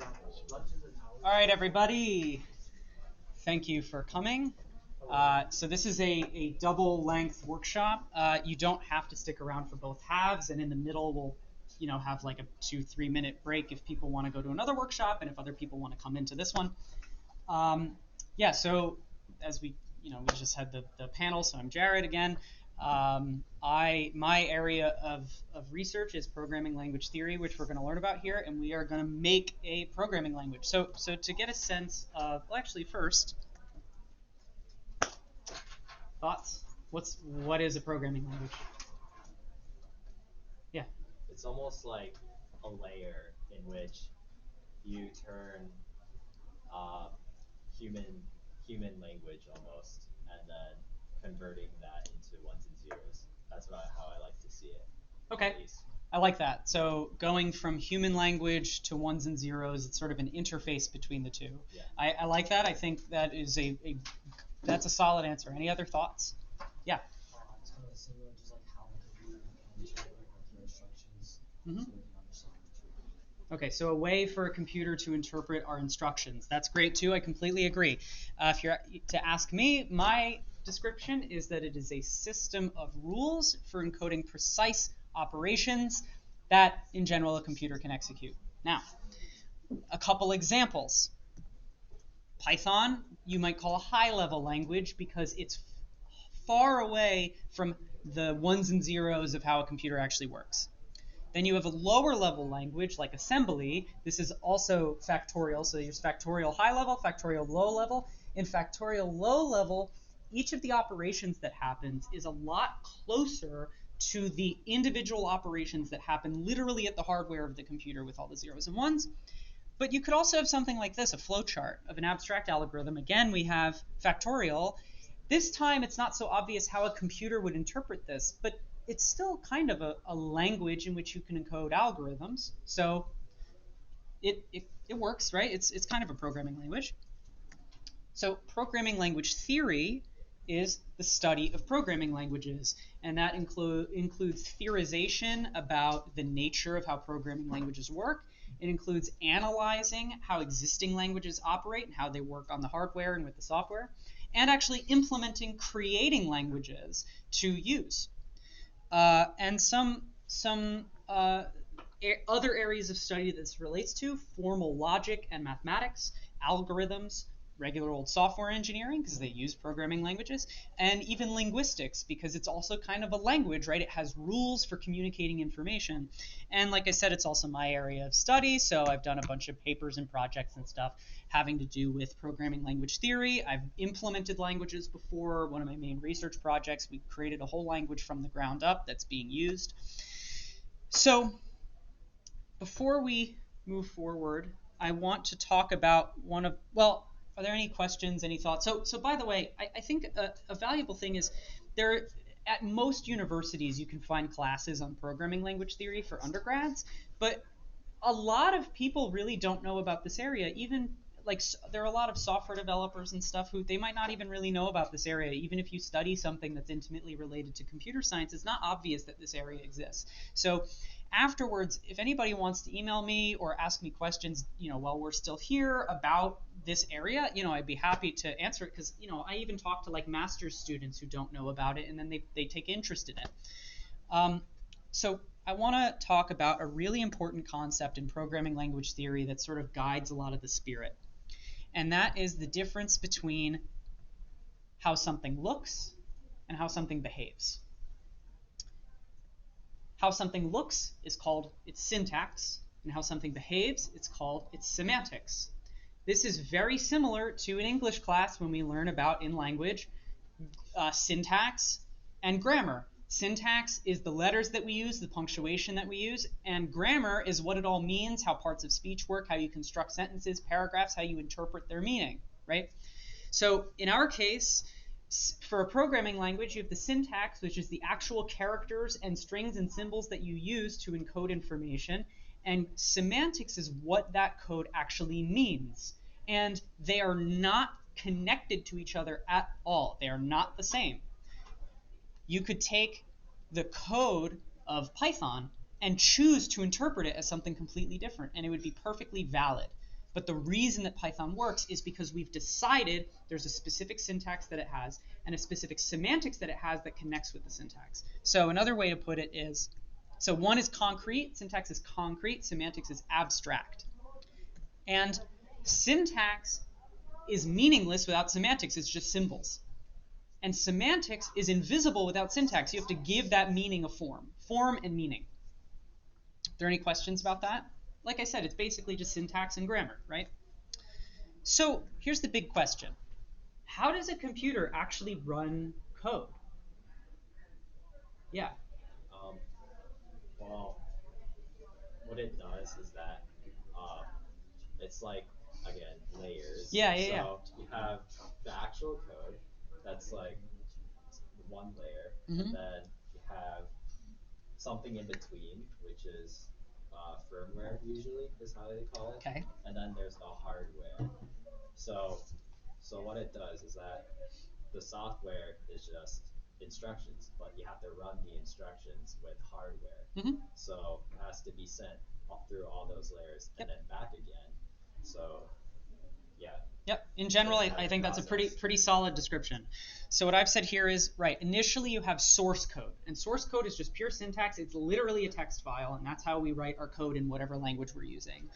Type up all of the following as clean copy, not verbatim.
All right, everybody. Thank you for coming. So this is a double-length workshop. You don't have to stick around for both halves, and in the middle we'll, have like a 2-3 minute break if people want to go to another workshop, and if other people want to come into this one. So as we just had the panel. So I'm Jared again. My area of research is programming language theory, which we're going to learn about here, and we are going to make a programming language. So to get a sense of, well, actually first, thoughts? What is a programming language? Yeah. It's almost like a layer in which you turn human language almost, and then converting that into ones and zeros. That's how I like to see it. Okay. I like that. So going from human language to ones and zeros, it's sort of an interface between the two. Yeah. I like that. I think that is that's a solid answer. Any other thoughts? Yeah. It's kind of similar, just like how we can interpret our instructions so we can understand the truth. Okay, so a way for a computer to interpret our instructions. That's great too. I completely agree. If you're to ask me, my description is that it is a system of rules for encoding precise operations that, in general, a computer can execute. Now, a couple examples. Python, you might call a high-level language because it's far away from the ones and zeros of how a computer actually works. Then you have a lower level language like assembly. This is also factorial. So there's factorial high level, factorial low level. In factorial low level, each of the operations that happens is a lot closer to the individual operations that happen literally at the hardware of the computer with all the zeros and ones. But you could also have something like this, a flowchart of an abstract algorithm. Again, we have factorial. This time, it's not so obvious how a computer would interpret this, but it's still kind of a language in which you can encode algorithms. So it works, right? It's kind of a programming language. So programming language theory is the study of programming languages, and that includes theorization about the nature of how programming languages work. It includes analyzing how existing languages operate and how they work on the hardware and with the software, and actually implementing, creating languages to use. And some other areas of study this relates to: formal logic and mathematics, algorithms, regular old software engineering because they use programming languages, and even linguistics because it's also kind of a language, right? It has rules for communicating information. And like I said, it's also my area of study, so I've done a bunch of papers and projects and stuff having to do with programming language theory. I've implemented languages before. One of my main research projects, we created a whole language from the ground up that's being used. So before we move forward, I want to talk about are there any questions, any thoughts? So by the way, I think a valuable thing is at most universities you can find classes on programming language theory for undergrads, but a lot of people really don't know about this area. Even like there are a lot of software developers and stuff who they might not even really know about this area. Even if you study something that's intimately related to computer science, it's not obvious that this area exists. So afterwards, if anybody wants to email me or ask me questions, while we're still here about this area, I'd be happy to answer it because, I even talk to like master's students who don't know about it and then they take interest in it. So I want to talk about a really important concept in programming language theory that sort of guides a lot of the spirit. And that is the difference between how something looks and how something behaves. How something looks is called its syntax, and how something behaves, it's called its semantics. This is very similar to an English class when we learn about in language syntax and grammar. Syntax is the letters that we use, the punctuation that we use, and grammar is what it all means, how parts of speech work, how you construct sentences, paragraphs, how you interpret their meaning, right? So in our case, for a programming language, you have the syntax, which is the actual characters and strings and symbols that you use to encode information, and semantics is what that code actually means. And they are not connected to each other at all. They are not the same. You could take the code of Python and choose to interpret it as something completely different, and it would be perfectly valid. But the reason that Python works is because we've decided there's a specific syntax that it has and a specific semantics that it has that connects with the syntax. So another way to put it is, so one is concrete, syntax is concrete, semantics is abstract. And syntax is meaningless without semantics, it's just symbols. And semantics is invisible without syntax. You have to give that meaning a form and meaning. Are there any questions about that? Like I said, it's basically just syntax and grammar, right? So here's the big question. How does a computer actually run code? Yeah. Well, what it does is that it's like, again, layers. Yeah. So you have the actual code that's like one layer, and then you have something in between, which is firmware, usually is how they call it. Okay. And then there's the hardware. So what it does is that the software is just instructions, but you have to run the instructions with hardware. So it has to be sent through all those layers and then back again. So yeah. Yep. In general, I think that's a pretty solid description. So what I've said here is, right, initially you have source code. And source code is just pure syntax. It's literally a text file, and that's how we write our code in whatever language we're using.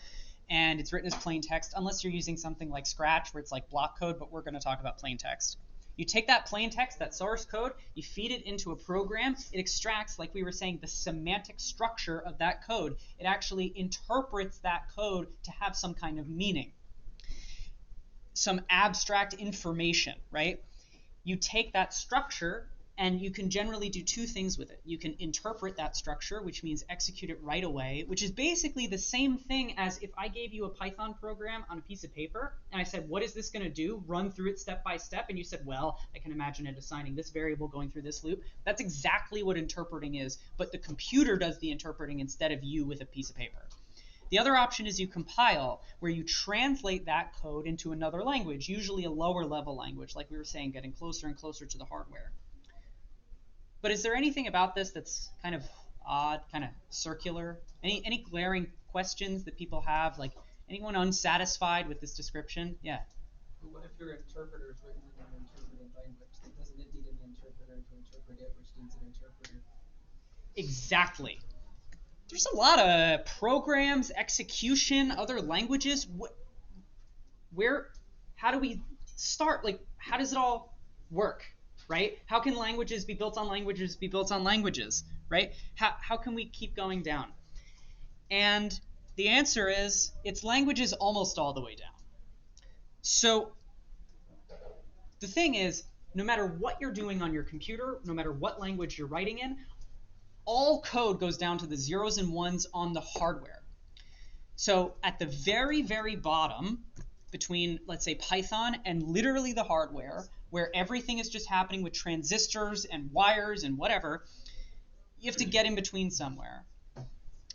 And it's written as plain text, unless you're using something like Scratch, where it's like block code, but we're going to talk about plain text. You take that plain text, that source code, you feed it into a program, it extracts, like we were saying, the semantic structure of that code. It actually interprets that code to have some kind of meaning, some abstract information, right? You take that structure and you can generally do two things with it. You can interpret that structure, which means execute it right away, which is basically the same thing as if I gave you a Python program on a piece of paper and I said, what is this going to do? Run through it step by step. And you said, well, I can imagine it assigning this variable going through this loop. That's exactly what interpreting is, but the computer does the interpreting instead of you with a piece of paper. The other option is you compile, where you translate that code into another language, usually a lower level language, like we were saying, getting closer and closer to the hardware. But is there anything about this that's kind of odd, kind of circular? Any glaring questions that people have? Like, anyone unsatisfied with this description? Yeah. But what if your interpreter is written in an interpreted language? Doesn't it need an interpreter to interpret it, which needs an interpreter? Exactly. There's a lot of programs, execution, other languages. How do we start? Like, how does it all work, right? How can languages be built on languages be built on languages, right? How can we keep going down? And the answer is, it's languages almost all the way down. So the thing is, no matter what you're doing on your computer, no matter what language you're writing in, all code goes down to the zeros and ones on the hardware. So at the very, very bottom, between, let's say, Python and literally the hardware, where everything is just happening with transistors and wires and whatever, you have to get in between somewhere.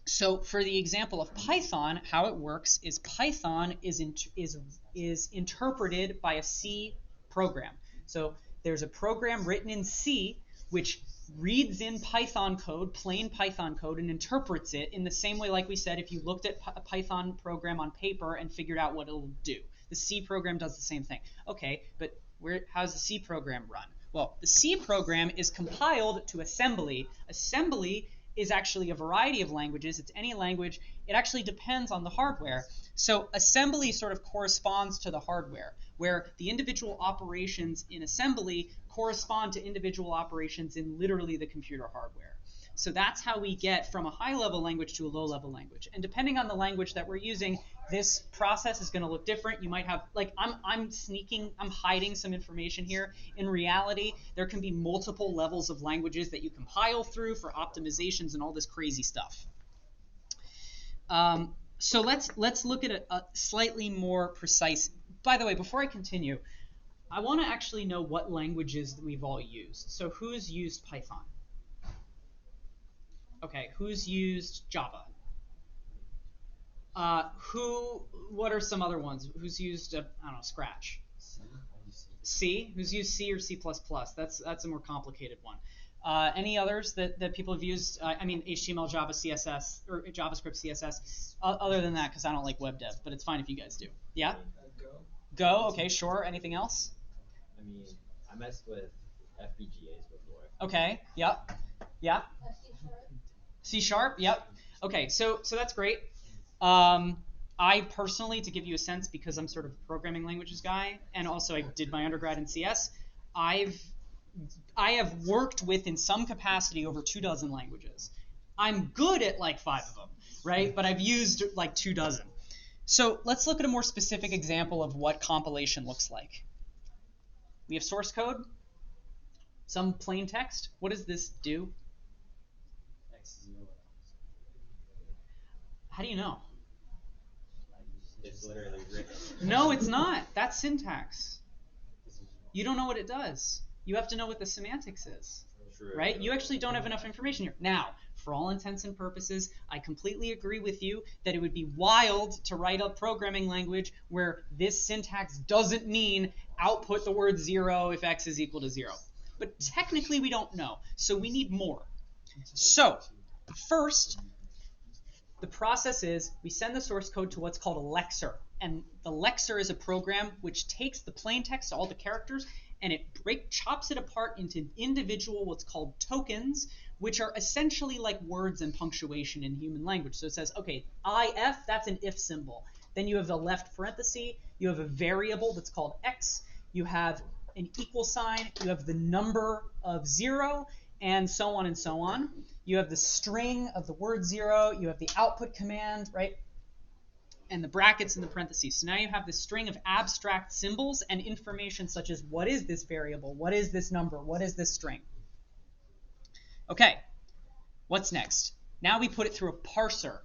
So for the example of Python, how it works is Python is interpreted by a C program. So there's a program written in C which reads in Python code, plain Python code, and interprets it in the same way, like we said, if you looked at a Python program on paper and figured out what it'll do. The C program does the same thing. Okay, but how does the C program run? Well, the C program is compiled to assembly. Assembly is actually a variety of languages. It's any language. It actually depends on the hardware. So assembly sort of corresponds to the hardware, where the individual operations in assembly correspond to individual operations in literally the computer hardware. So that's how we get from a high-level language to a low-level language. And depending on the language that we're using, this process is going to look different. You might have, like, I'm hiding some information here. In reality, there can be multiple levels of languages that you compile through for optimizations and all this crazy stuff. So let's look at a slightly more precise. By the way, before I continue, I want to actually know what languages we've all used. So who's used Python? Okay, who's used Java? What are some other ones? Who's used, I don't know, Scratch? C? Who's used C or C++? That's a more complicated one. Any others that people have used? I mean, HTML, Java, CSS, or JavaScript, CSS. Other than that, because I don't like web dev, but it's fine if you guys do. Yeah? Go. Go, okay, sure. Anything else? I mean, I messed with FPGAs before. Okay, yep. Yeah? C sharp, yep. Okay, so that's great. I personally, to give you a sense, because I'm sort of a programming languages guy, and also I did my undergrad in CS, I have worked with, in some capacity, over 24 languages. I'm good at like 5 of them, right? But I've used like 24. So let's look at a more specific example of what compilation looks like. We have source code, some plain text. What does this do? X0. How do you know? It's literally written. No, it's not. That's syntax. You don't know what it does. You have to know what the semantics is. True. Right? You actually don't have enough information here. Now, for all intents and purposes, I completely agree with you that it would be wild to write a programming language where this syntax doesn't mean output the word 0 if x is equal to 0. But technically we don't know, so we need more. So, first, the process is we send the source code to what's called a lexer. And the lexer is a program which takes the plain text, all the characters, and it chops it apart into individual what's called tokens, which are essentially like words and punctuation in human language. So it says, okay, if, that's an if symbol. Then you have a left parenthesis, you have a variable that's called x, you have an equal sign, you have the number of 0, and so on and so on. You have the string of the word 0, you have the output command, right? And the brackets and the parentheses. So now you have this string of abstract symbols and information such as what is this variable, what is this number, what is this string. Okay, what's next? Now we put it through a parser.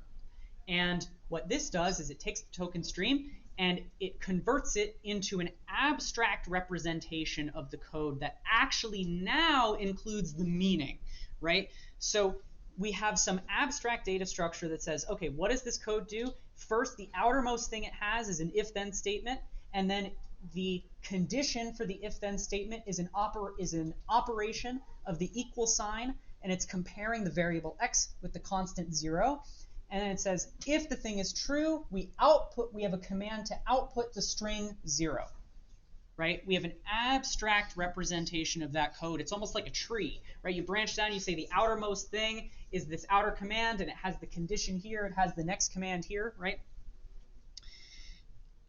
And what this does is it takes the token stream and it converts it into an abstract representation of the code that actually now includes the meaning, right? So we have some abstract data structure that says, okay, what does this code do? First, the outermost thing it has is an if-then statement, and then the condition for the if-then statement is an operation of the equal sign, and it's comparing the variable x with the constant 0. And then it says, if the thing is true, we have a command to output the string 0. Right? We have an abstract representation of that code. It's almost like a tree, right? You branch down, you say the outermost thing is this outer command, and it has the condition here, it has the next command here, right?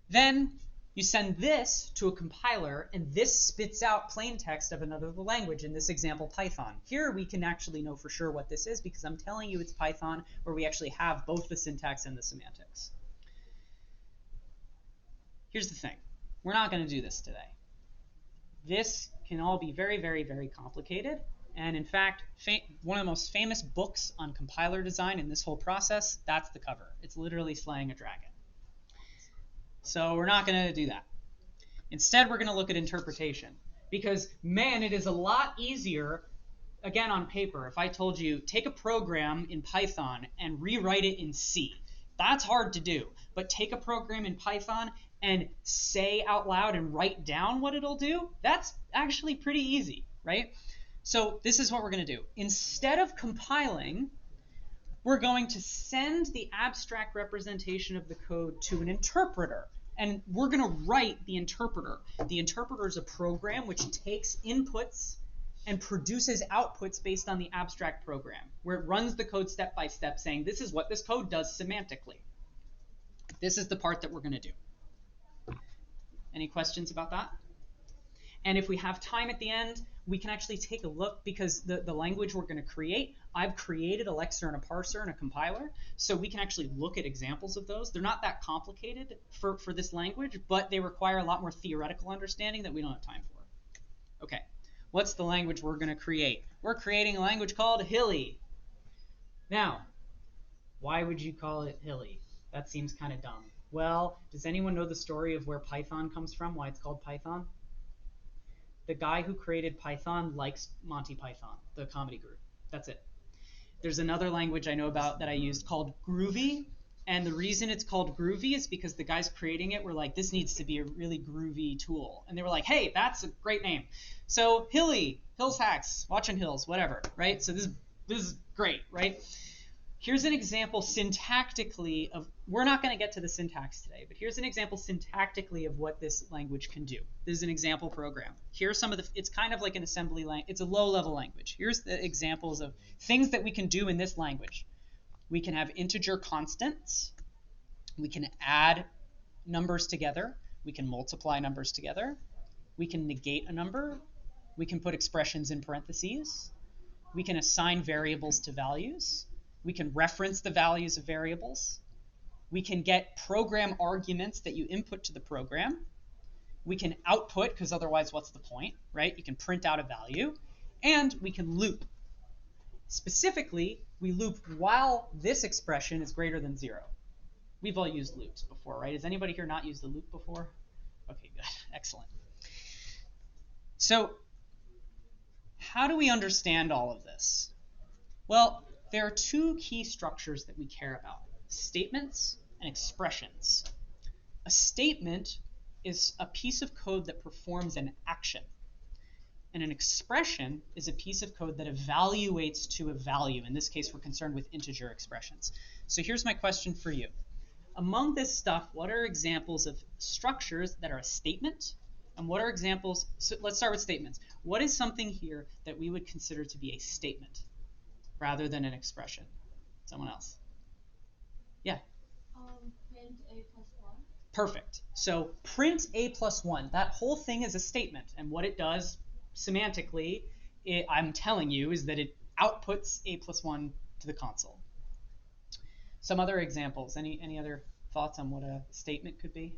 Then you send this to a compiler, and this spits out plain text of another language, in this example, Python. Here we can actually know for sure what this is because I'm telling you it's Python, where we actually have both the syntax and the semantics. Here's the thing. We're not going to do this today. This can all be very, very, very complicated. And in fact, one of the most famous books on compiler design in this whole process, that's the cover. It's literally slaying a dragon. So we're not going to do that. Instead, we're going to look at interpretation. Because, man, it is a lot easier, again, on paper, if I told you, take a program in Python and rewrite it in C. That's hard to do. But take a program in Python and say out loud and write down what it'll do, that's actually pretty easy, right? So this is what we're going to do. Instead of compiling, we're going to send the abstract representation of the code to an interpreter. And we're going to write the interpreter. The interpreter is a program which takes inputs and produces outputs based on the abstract program, where it runs the code step by step saying, this is what this code does semantically. This is the part that we're going to do. Any questions about that? And if we have time at the end, we can actually take a look, because the language we're going to create, I've created a lexer and a parser and a compiler, so we can actually look at examples of those. They're not that complicated for this language, but they require a lot more theoretical understanding that we don't have time for. Okay, what's the language we're going to create? We're creating a language called Hilly. Now, why would you call it Hilly? That seems kind of dumb. Well, does anyone know the story of where Python comes from, why it's called Python? The guy who created Python likes Monty Python, the comedy group. That's it. There's another language I know about that I used called Groovy, and the reason it's called Groovy is because the guys creating it were like, this needs to be a really groovy tool. And they were like, hey, that's a great name. So Hilly HillsHacks, watching Hills, whatever, right? So this is great, right? Here's an example syntactically of, we're not going to get to the syntax today, but here's an example syntactically of what this language can do. This is an example program. Here's some of the, it's kind of like an assembly language. It's a low-level language. Here's the examples of things that we can do in this language. We can have integer constants. We can add numbers together. We can multiply numbers together. We can negate a number. We can put expressions in parentheses. We can assign variables to values. We can reference the values of variables. We can get program arguments that you input to the program. We can output, because otherwise what's the point, right? You can print out a value. And we can loop. Specifically, we loop while this expression is greater than 0. We've all used loops before, right? Has anybody here not used a loop before? Okay, good. Excellent. So, how do we understand all of this? Well, there are two key structures that we care about: statements and expressions. A statement is a piece of code that performs an action. And an expression is a piece of code that evaluates to a value. In this case, we're concerned with integer expressions. So here's my question for you. Among this stuff, what are examples of structures that are a statement? And what are examples? So let's start with statements. What is something here that we would consider to be a statement rather than an expression? Someone else? Yeah. Print a plus 1. Perfect. So print a plus 1. That whole thing is a statement. And what it does semantically, I'm telling you, is that it outputs a plus 1 to the console. Some other examples. Any other thoughts on what a statement could be?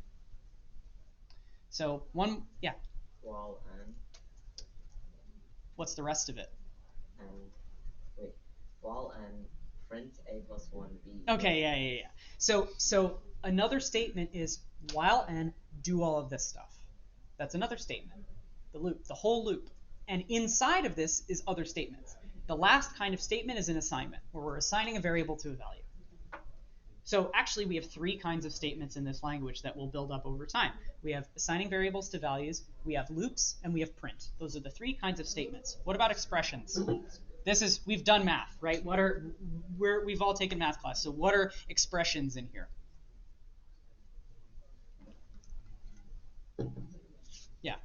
So one, yeah. While and. What's the rest of it? And wait, while and print a plus 1b. Okay, yeah. So another statement is while and do all of this stuff. That's another statement. The loop, the whole loop. And inside of this is other statements. The last kind of statement is an assignment, where we're assigning a variable to a value. So actually we have three kinds of statements in this language that will build up over time. We have assigning variables to values, we have loops, and we have print. Those are the three kinds of statements. What about expressions? We've done math, right? We've all taken math class. So what are expressions in here? Yeah.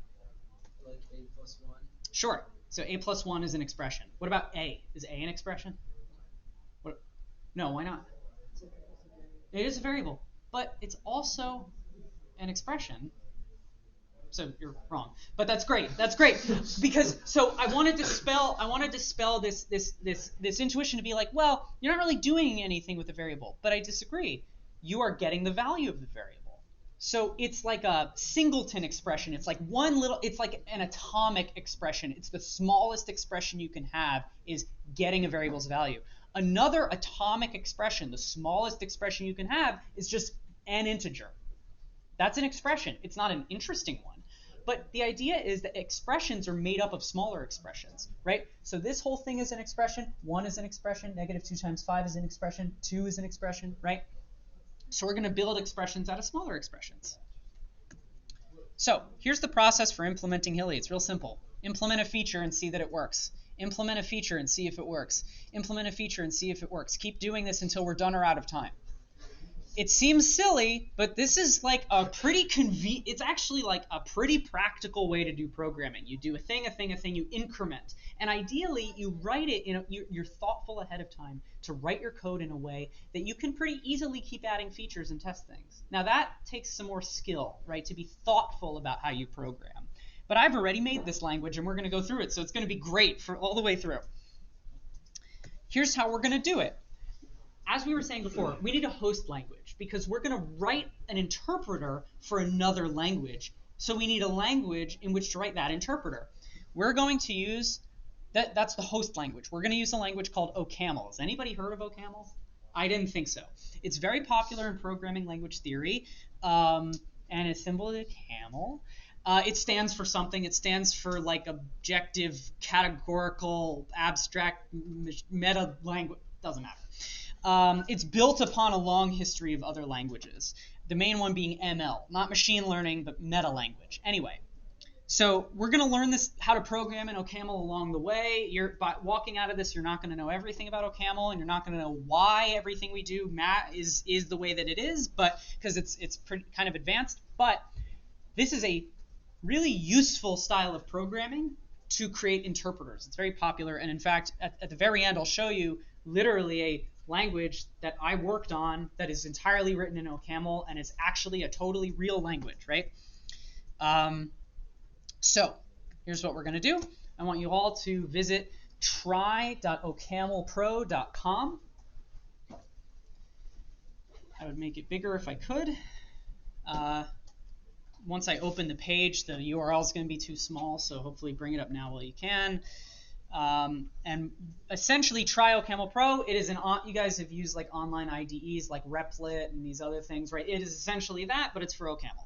Like a plus 1. Sure. So a plus 1 is an expression. What about a? Is a an expression? What? No, why not? It is a variable, but it's also an expression. So you're wrong, but that's great. That's great because so I wanted to dispel this intuition to be like, well, you're not really doing anything with the variable, but I disagree. You are getting the value of the variable. So it's like a singleton expression. It's like it's like an atomic expression. It's the smallest expression you can have is getting a variable's value. Another atomic expression, the smallest expression you can have, is just an integer. That's an expression. It's not an interesting one. But the idea is that expressions are made up of smaller expressions, right? So this whole thing is an expression. 1 is an expression. -2 times 5 is an expression. 2 is an expression, right? So we're going to build expressions out of smaller expressions. So here's the process for implementing Hilly. It's real simple. Implement a feature and see that it works. Implement a feature and see if it works. Implement a feature and see if it works. Keep doing this until we're done or out of time. It seems silly, but this is like a pretty it's actually like a pretty practical way to do programming. You do a thing, you increment. And ideally, you write it, you're thoughtful ahead of time to write your code in a way that you can pretty easily keep adding features and test things. Now that takes some more skill, right, to be thoughtful about how you program. But I've already made this language and we're going to go through it, so it's going to be great for all the way through. Here's how we're going to do it. As we were saying before, we need a host language because we're going to write an interpreter for another language. So we need a language in which to write that interpreter. We're going to use, that's the host language. We're going to use a language called OCaml. Has anybody heard of OCaml? I didn't think so. It's very popular in programming language theory, and its symbol is a camel. It stands for something. It stands for like objective, categorical, abstract, meta language. Doesn't matter. It's built upon a long history of other languages. The main one being ML, not machine learning, but meta language. Anyway, So we're going to learn this, how to program in OCaml along the way. By walking out of this, you're not going to know everything about OCaml, and you're not going to know why everything we do is the way that it is, but because it's pretty kind of advanced. But this is a really useful style of programming to create interpreters. It's very popular, and in fact, at the very end, I'll show you literally a language that I worked on that is entirely written in OCaml and is actually a totally real language, right? So here's what we're going to do. I want you all to visit try.ocamlpro.com. I would make it bigger if I could. Once I open the page, the URL is going to be too small, so hopefully bring it up now while you can. And essentially, Try OCaml Pro. It is you guys have used like online IDEs like Replit and these other things, right? It is essentially that, but it's for OCaml.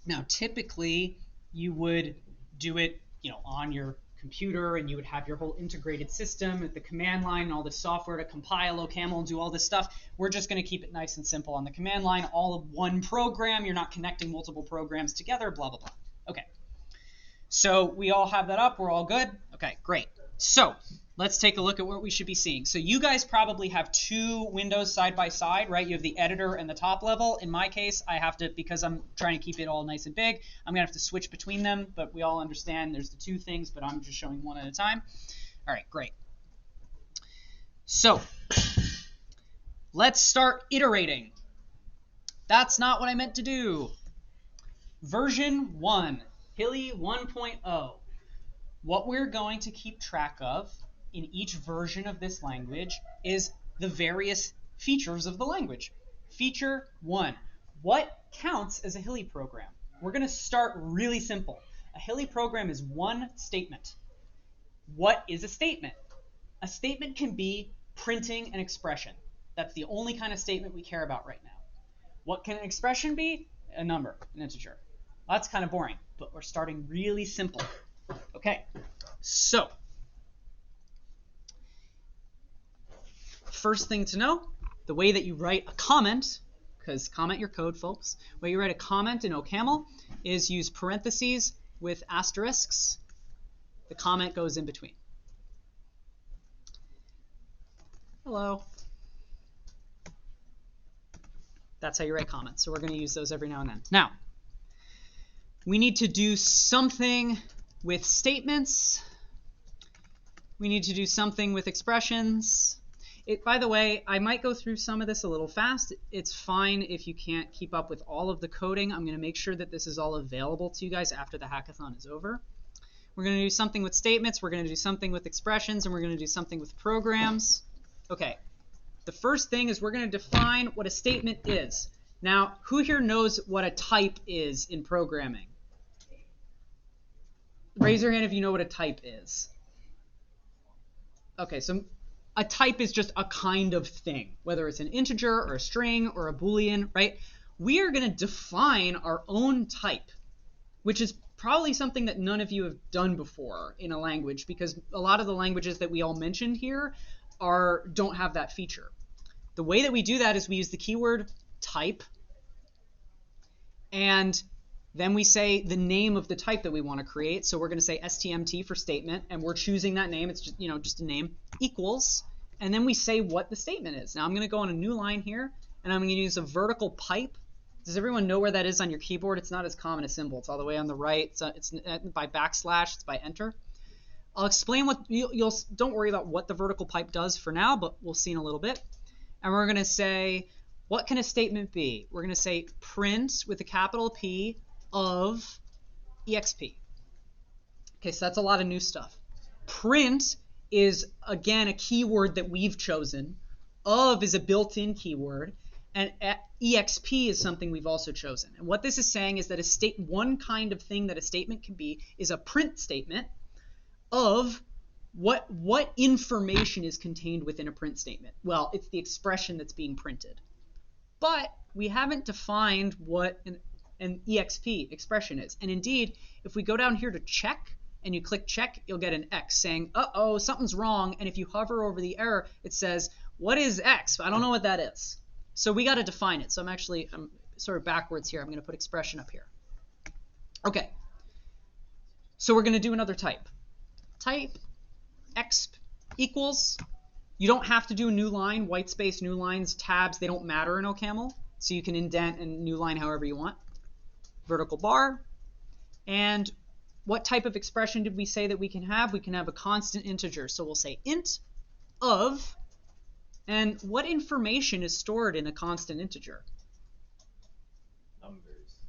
Now, typically, you would do it, on your computer, and you would have your whole integrated system at the command line and all the software to compile OCaml and do all this stuff. We're just going to keep it nice and simple on the command line, all of one program. You're not connecting multiple programs together, blah, blah, blah. Okay. So we all have that up. We're all good? Okay, great. So let's take a look at what we should be seeing. So you guys probably have two windows side by side, right? You have the editor and the top level. In my case, I have to, because I'm trying to keep it all nice and big, I'm going to have to switch between them, but we all understand there's the two things, but I'm just showing one at a time. All right, great. So let's start iterating. That's not what I meant to do. Version 1, Hilly 1.0. What we're going to keep track of in each version of this language is the various features of the language. Feature 1. What counts as a Hilly program? We're going to start really simple. A Hilly program is one statement. What is a statement? A statement can be printing an expression. That's the only kind of statement we care about right now. What can an expression be? A number, an integer. Well, that's kind of boring, but we're starting really simple. Okay, so first thing to know, the way that you write a comment, because comment your code, folks, the way you write a comment in OCaml is use parentheses with asterisks. The comment goes in between. Hello. That's how you write comments, so we're going to use those every now and then. Now, we need to do something with statements. We need to do something with expressions. By the way, I might go through some of this a little fast. It's fine if you can't keep up with all of the coding. I'm going to make sure that this is all available to you guys after the hackathon is over. We're going to do something with statements. We're going to do something with expressions, and we're going to do something with programs. Okay. The first thing is we're going to define what a statement is. Now, who here knows what a type is in programming? Raise your hand if you know what a type is. Okay, so a type is just a kind of thing, whether it's an integer or a string or a Boolean, right? We are going to define our own type, which is probably something that none of you have done before in a language, because a lot of the languages that we all mentioned here don't have that feature. The way that we do that is we use the keyword type, and then we say the name of the type that we want to create. So we're going to say STMT for statement, and we're choosing that name. It's just, just a name, equals, and then we say what the statement is. Now I'm going to go on a new line here, and I'm going to use a vertical pipe. Does everyone know where that is on your keyboard? It's not as common a symbol. It's all the way on the right. It's by backslash. It's by enter. I'll explain what you'll don't worry about what the vertical pipe does for now, but we'll see in a little bit. And we're going to say, what can a statement be? We're going to say print with a capital P of exp. Okay, so that's a lot of new stuff. Print is, again, a keyword that we've chosen. Of is a built-in keyword. And exp is something we've also chosen. And what this is saying is that one kind of thing that a statement can be is a print statement of what information is contained within a print statement. Well, it's the expression that's being printed. But we haven't defined what an exp expression is. And indeed, if we go down here to check, and you click check, you'll get an X saying, uh-oh, something's wrong. And if you hover over the error, it says, what is X? I don't know what that is. So we got to define it. So I'm sort of backwards here. I'm going to put expression up here. Okay. So we're going to do another type. Type exp equals. You don't have to do a new line, white space, new lines, tabs, they don't matter in OCaml. So you can indent and new line however you want. Vertical bar. And what type of expression did we say that we can have? We can have a constant integer. So we'll say int of, and what information is stored in a constant integer? Numbers.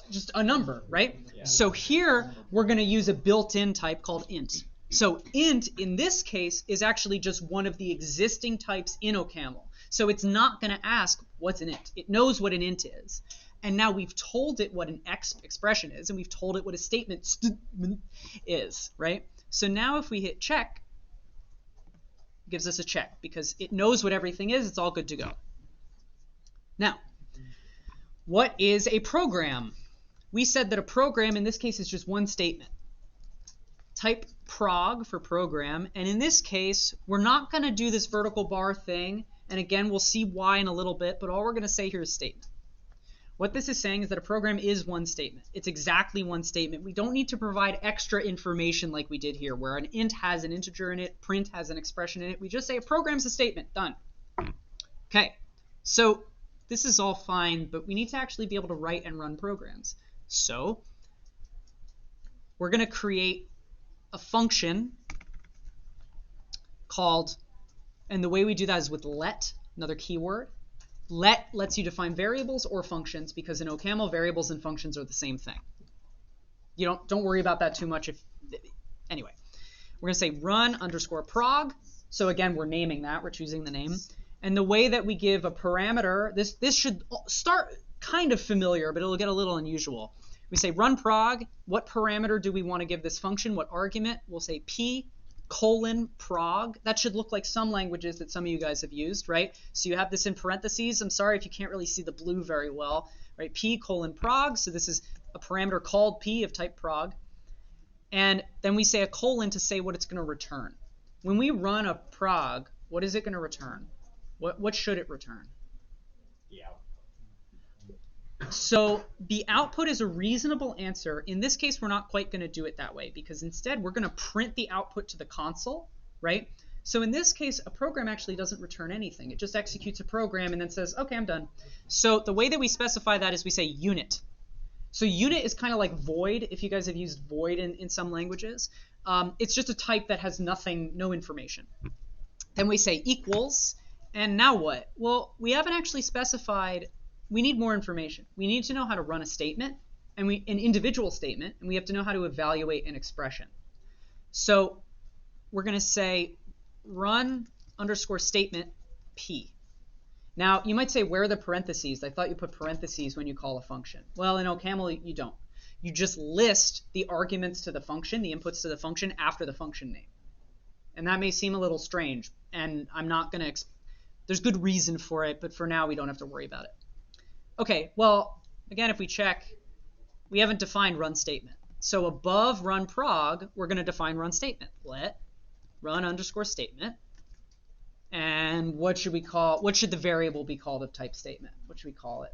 Just a number, right? Yeah. So here we're going to use a built-in type called int. So int in this case is actually just one of the existing types in OCaml. So it's not going to ask what's an int. It knows what an int is. And now we've told it what an expression is, and we've told it what a statement is, right? So now if we hit check, it gives us a check because it knows what everything is. It's all good to go. Now, what is a program? We said that a program in this case is just one statement. Type prog for program, and in this case, we're not going to do this vertical bar thing, and again, we'll see why in a little bit, but all we're going to say here is statement. What this is saying is that a program is one statement. It's exactly one statement. We don't need to provide extra information like we did here, where an int has an integer in it, print has an expression in it. We just say a program's a statement. Done. Okay, so this is all fine, but we need to actually be able to write and run programs. So we're going to create a function called, and the way we do that is with let, another keyword. Let lets you define variables or functions because in OCaml variables and functions are the same thing. You don't worry about that too much. Anyway, we're going to say run underscore prog. So again, we're naming that. We're choosing the name. And the way that we give a parameter, this should start kind of familiar, but it'll get a little unusual. We say run prog. What parameter do we want to give this function? What argument? We'll say p colon prog. That should look like some languages that some of you guys have used, right? So you have this in parentheses. I'm sorry if you can't really see the blue very well, right? P colon prog. So this is a parameter called p of type prog. And then we say a colon to say what it's going to return. When we run a prog, what is it going to return? What should it return? Yeah. So the output is a reasonable answer. In this case, we're not quite going to do it that way because instead we're going to print the output to the console, right? So in this case, a program actually doesn't return anything. It just executes a program and then says, okay, I'm done. So the way that we specify that is we say unit. So unit is kind of like void, if you guys have used void in some languages. It's just a type that has nothing, no information. Then we say equals, and now what? Well, we haven't actually specified. We need more information. We need to know how to run a statement, and an individual statement, and we have to know how to evaluate an expression. So we're going to say run underscore statement p. Now, you might say, where are the parentheses? I thought you put parentheses when you call a function. Well, in OCaml, you don't. You just list the arguments to the function, the inputs to the function, after the function name. And that may seem a little strange, and I'm not going to there's good reason for it, but for now, we don't have to worry about it. Okay, well, again, if we check, we haven't defined run statement. So above run prog, we're going to define run statement. Let run underscore statement. And what should the variable be called of type statement? What should we call it?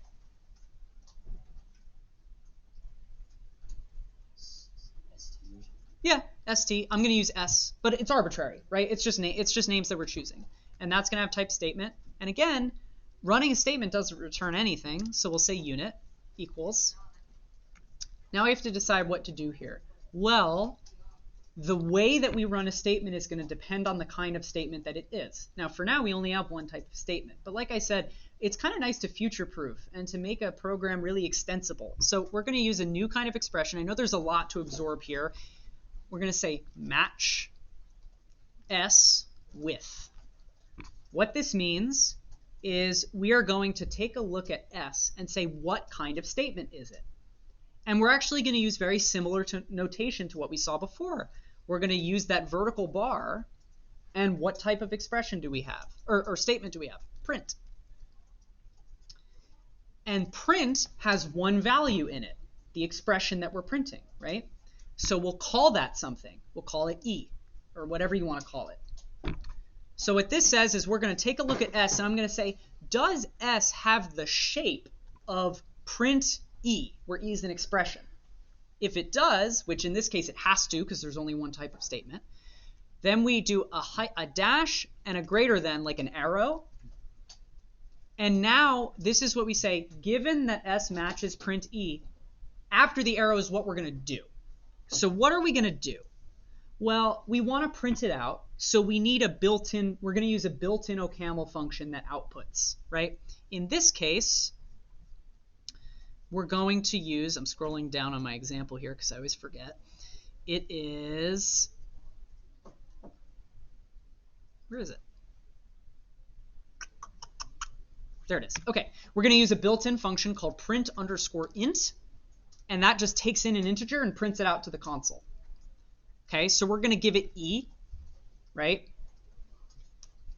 Yeah, st. I'm going to use s, but it's arbitrary, right? It's just names that we're choosing. And that's going to have type statement. And again, running a statement doesn't return anything, so we'll say unit equals. Now we have to decide what to do here. Well, the way that we run a statement is going to depend on the kind of statement that it is. Now, for now, we only have one type of statement. But like I said, it's kind of nice to future-proof and to make a program really extensible. So we're going to use a new kind of expression. I know there's a lot to absorb here. We're going to say match s with. What this means is we are going to take a look at s and say, what kind of statement is it? And we're actually going to use very similar notation to what we saw before. We're going to use that vertical bar, and what type of expression do we have? Or statement do we have? Print. And print has one value in it, the expression that we're printing, right? So we'll call that something. We'll call it e, or whatever you want to call it. So what this says is we're going to take a look at s, and I'm going to say, does s have the shape of print E, where E is an expression. If it does, which in this case it has to because there's only one type of statement, then we do a dash and a greater than, like an arrow. And now this is what we say, given that S matches print E, after the arrow is what we're going to do. So what are we going to do? Well, we want to print it out, so we need a built-in, we're going to use a built-in OCaml function that outputs, right? In this case, we're going to use, I'm scrolling down on my example here because I always forget. It is, where is it? There it is. Okay, we're going to use a built-in function called print_int, and that just takes in an integer and prints it out to the console. Okay, so we're going to give it E, right?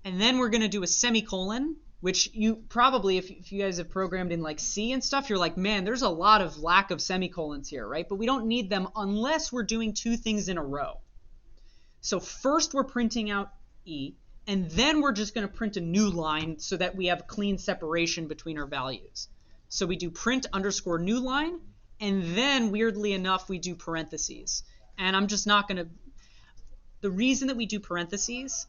And then we're going to do a semicolon, which you probably, if you guys have programmed in like C and stuff, you're like, man, there's a lot of lack of semicolons here, right? But we don't need them unless we're doing two things in a row. So first we're printing out E, and then we're just going to print a new line so that we have clean separation between our values. So we do print_new line, and then weirdly enough, we do parentheses. And I'm just not going to, the reason that we do parentheses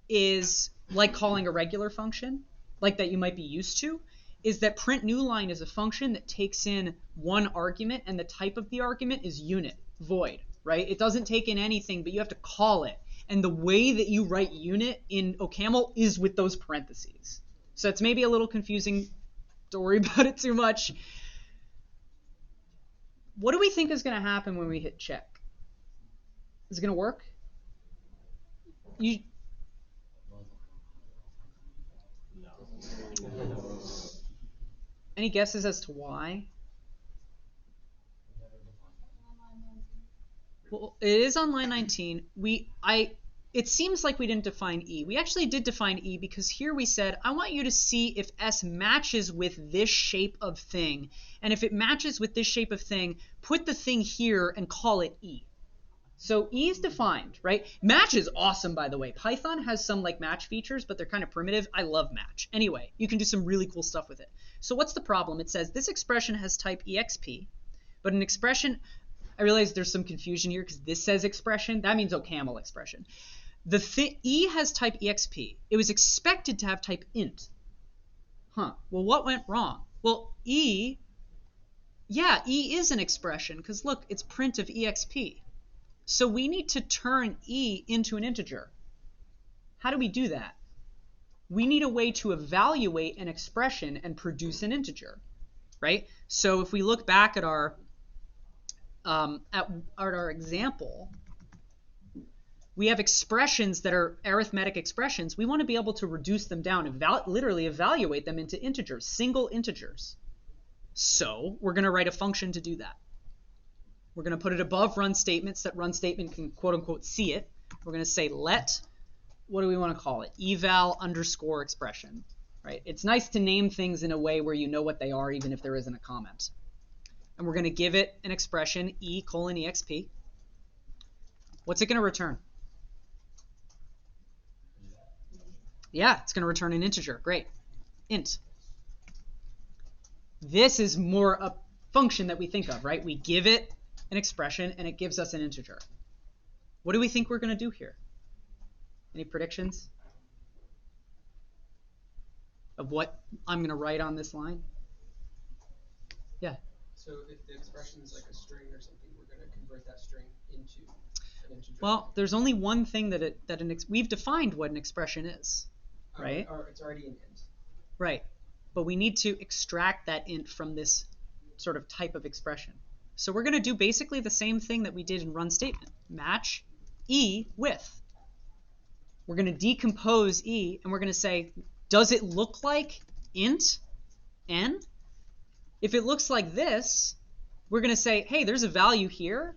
is like calling a regular function, like that you might be used to, is that print new line is a function that takes in one argument, and the type of the argument is unit, void, right? It doesn't take in anything, but you have to call it. And the way that you write unit in OCaml is with those parentheses. So it's maybe a little confusing. Don't worry about it too much. What do we think is going to happen when we hit check? Is it going to work? Any guesses as to why? Well, it is on line 19. It seems like we didn't define E. We actually did define E because here we said, I want you to see if S matches with this shape of thing. And if it matches with this shape of thing, put the thing here and call it E. So E is defined, right? Match is awesome, by the way. Python has some like match features, but they're kind of primitive. I love match. Anyway, you can do some really cool stuff with it. So what's the problem? It says this expression has type exp, but an expression, I realize there's some confusion here because this says expression. That means OCaml expression. E has type exp. It was expected to have type int. Well, what went wrong? Well, E is an expression because look, it's print of exp. So we need to turn E into an integer. How do we do that? We need a way to evaluate an expression and produce an integer, right? So if we look back at our example, we have expressions that are arithmetic expressions. We want to be able to reduce them down and literally evaluate them into integers, single integers. So we're going to write a function to do that. We're going to put it above run statements that run statement can quote unquote see it. We're going to say let, what do we want to call it? Eval_expression, right? It's nice to name things in a way where you know what they are even if there isn't a comment. And we're going to give it an expression, E:exp. What's it going to return? Yeah, it's going to return an integer. Great. Int. This is more a function that we think of, right? We give it an expression and it gives us an integer. What do we think we're going to do here? Any predictions of what I'm going to write on this line? Yeah. So if the expression is like a string or something, we're going to convert that string into an integer. Well, there's only one thing we've defined what an expression is, right? Or it's already an int. Right. But we need to extract that int from this sort of type of expression. So we're going to do basically the same thing that we did in run statement. Match E with. We're going to decompose E, and we're going to say, does it look like int n? If it looks like this, we're going to say, hey, there's a value here.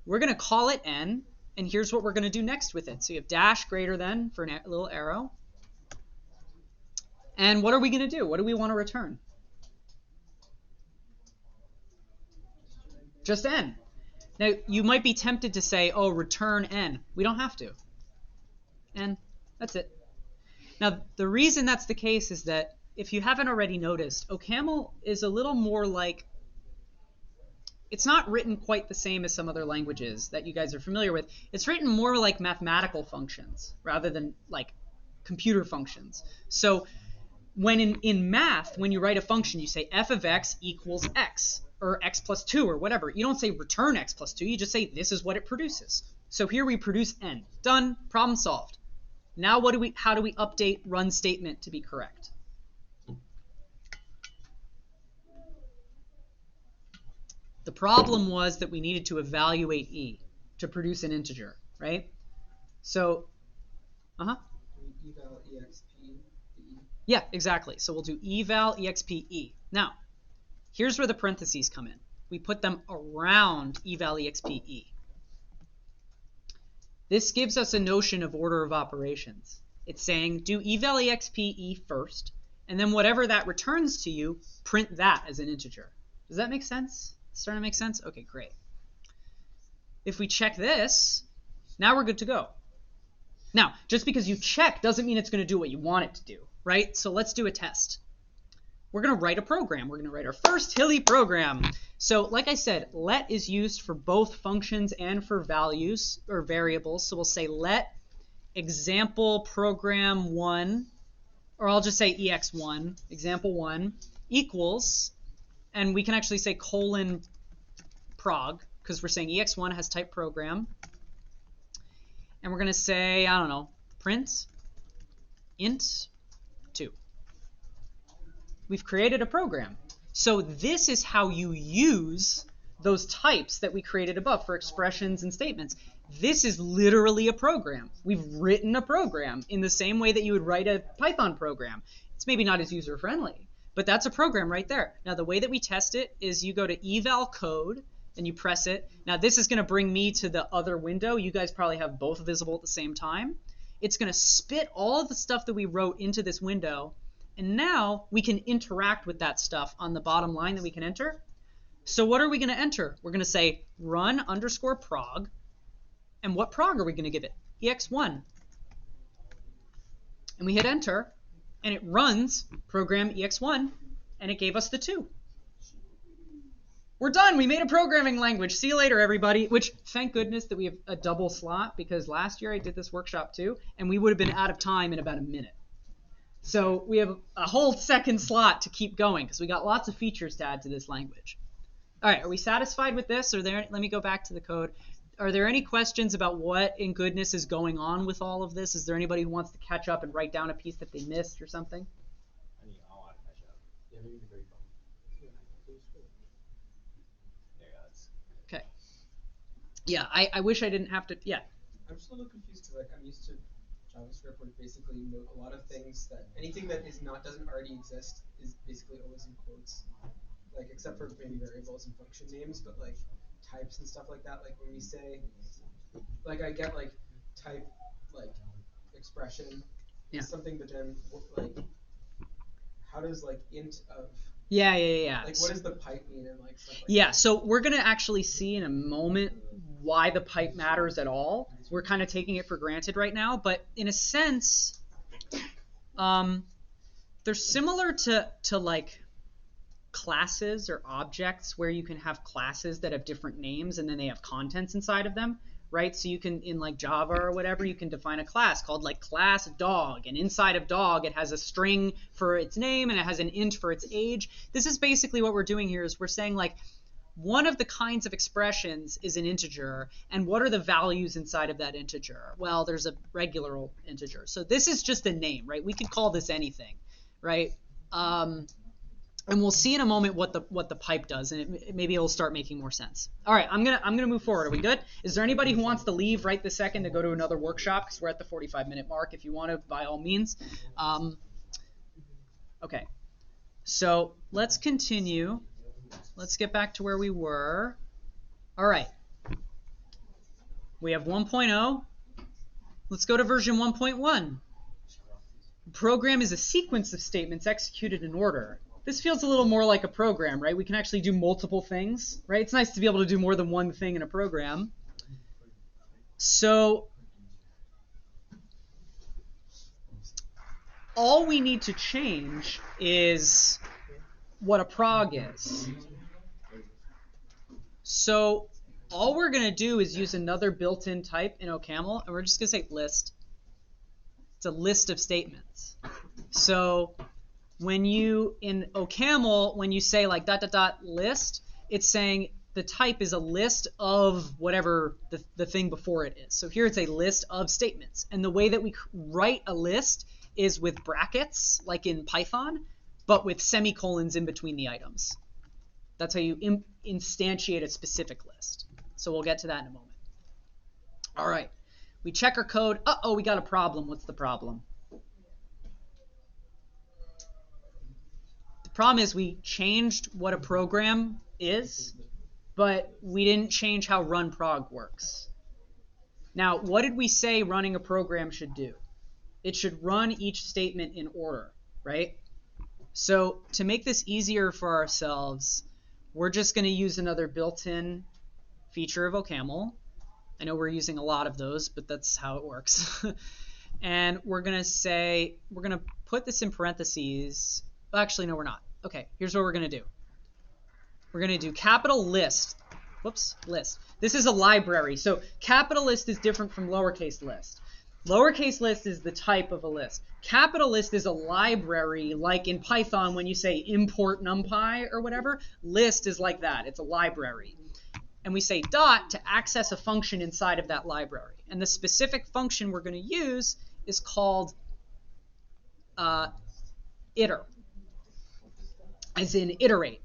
We're going to call it n, and here's what we're going to do next with it. So you have dash greater than for a little arrow. And what are we going to do? What do we want to return? Just n. Now, you might be tempted to say, oh, return n. We don't have to. And that's it. Now, the reason that's the case is that if you haven't already noticed, OCaml is a little more like, it's not written quite the same as some other languages that you guys are familiar with. It's written more like mathematical functions rather than like computer functions. So when in math, when you write a function, you say f of x equals x, or x plus 2, or whatever. You don't say return x plus 2. You just say this is what it produces. So here we produce n. Done. Problem solved. Now how do we update run statement to be correct? The problem was that we needed to evaluate e to produce an integer, right? So, Eval exp e. Yeah, exactly. So we'll do eval exp e. Now, here's where the parentheses come in. We put them around eval exp e. This gives us a notion of order of operations. It's saying do eval exp e first, and then whatever that returns to you, print that as an integer. Does that make sense? Starting to make sense? Okay, great. If we check this, now we're good to go. Now, just because you check doesn't mean it's going to do what you want it to do, right? So let's do a test. We're going to write a program. We're going to write our first Hilly program. So like I said, let is used for both functions and for values or variables. So we'll say let example program 1, or I'll just say ex1, example 1, equals, and we can actually say colon prog, because we're saying ex1 has type program. And we're going to say, I don't know, print int 2. We've created a program. So this is how you use those types that we created above for expressions and statements. This is literally a program. We've written a program in the same way that you would write a Python program. It's maybe not as user-friendly, but that's a program right there. Now, the way that we test it is you go to eval code, and you press it. Now, this is going to bring me to the other window. You guys probably have both visible at the same time. It's going to spit all of the stuff that we wrote into this window, and now we can interact with that stuff on the bottom line that we can enter. So what are we going to enter? We're going to say run underscore prog, and what prog are we going to give it? ex1. And we hit enter, and it runs program ex1, and it gave us the 2. We're done. We made a programming language. See you later, everybody. Which, thank goodness that we have a double slot, because last year I did this workshop too, and we would have been out of time in about a minute. So we have a whole second slot to keep going, because we got lots of features to add to this language. All right, are we satisfied with this? Let me go back to the code. Are there any questions about what in goodness is going on with all of this? Is there anybody who wants to catch up and write down a piece that they missed or something? I mean, I want to catch up. Yeah, maybe the very phone. There you go. Okay. Yeah, I wish I didn't have to. Yeah. I'm just a little confused because I'm used to JavaScript, where basically a lot of things that anything that doesn't already exist is basically always in quotes, like except for maybe variables and function names, but like types and stuff like that. Like when we say, like I get like type like expression is something, but then like how does like int of Yeah. Like, what does the pipe mean and like stuff like Yeah, that? so we're going to actually see in a moment why the pipe matters at all. We're kind of taking it for granted right now, but in a sense, they're similar to like classes or objects, where you can have classes that have different names and then they have contents inside of them, right? So you can, in like Java or whatever, you can define a class called like class dog, and inside of dog it has a string for its name and it has an int for its age. This is basically what we're doing here, is we're saying like one of the kinds of expressions is an integer, and what are the values inside of that integer? Well, there's a regular old integer. So this is just a name, right? We could call this anything, right? And we'll see in a moment what the pipe does, and maybe it'll start making more sense. All right, I'm gonna move forward. Are we good? Is there anybody who wants to leave right this second to go to another workshop? Because we're at the 45-minute mark. If you want to, by all means. Okay. So let's continue. Let's get back to where we were. All right. We have 1.0. Let's go to version 1.1. Program is a sequence of statements executed in order. This feels a little more like a program, right? We can actually do multiple things, right? It's nice to be able to do more than one thing in a program. So all we need to change is what a prog is. So all we're going to do is use another built-in type in OCaml, and we're just going to say list. It's a list of statements. So when you, in OCaml, when you say like ... list, it's saying the type is a list of whatever the thing before it is. So here it's a list of statements. And the way that we write a list is with brackets, like in Python, but with semicolons in between the items. That's how you instantiate a specific list. So we'll get to that in a moment. All right. We check our code. Uh-oh, we got a problem. What's the problem? The problem is we changed what a program is, but we didn't change how run prog works. Now, what did we say running a program should do? It should run each statement in order, right? So to make this easier for ourselves, we're just going to use another built-in feature of OCaml. I know we're using a lot of those, but that's how it works. And we're going to put this in parentheses. Actually, no, we're not. Okay, here's what we're going to do. We're going to do capital list. Whoops, list. This is a library. So capital list is different from lowercase list. Lowercase list is the type of a list. Capital list is a library, like in Python when you say import numpy or whatever. List is like that. It's a library. And we say dot to access a function inside of that library. And the specific function we're going to use is called iter, as in iterate.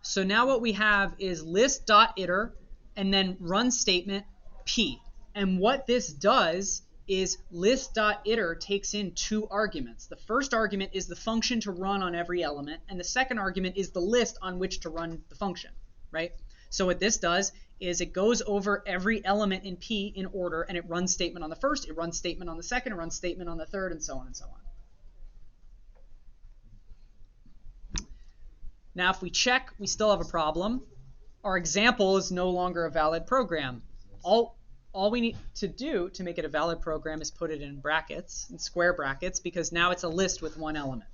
So now what we have is list.iter and then run statement p. And what this does is list.iter takes in two arguments. The first argument is the function to run on every element, and the second argument is the list on which to run the function, right? So what this does is it goes over every element in P in order, and it runs statement on the first, it runs statement on the second, it runs statement on the third, and so on and so on. Now, if we check, we still have a problem. Our example is no longer a valid program. All we need to do to make it a valid program is put it in brackets, in square brackets, because now it's a list with one element.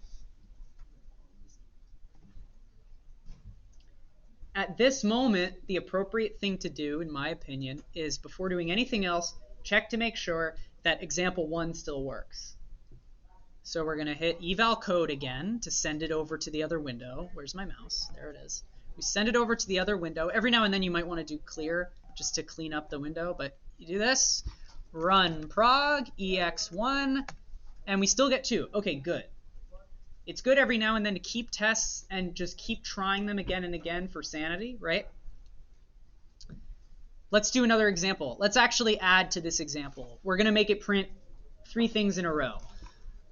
At this moment, the appropriate thing to do, in my opinion, is before doing anything else, check to make sure that example 1 still works. So we're going to hit eval code again to send it over to the other window. Where's my mouse? There it is. We send it over to the other window. Every now and then you might want to do clear just to clean up the window, but you do this. Run prog ex1, and we still get 2. Okay, good. It's good every now and then to keep tests and just keep trying them again and again for sanity, right? Let's do another example. Let's actually add to this example. We're going to make it print 3 things in a row.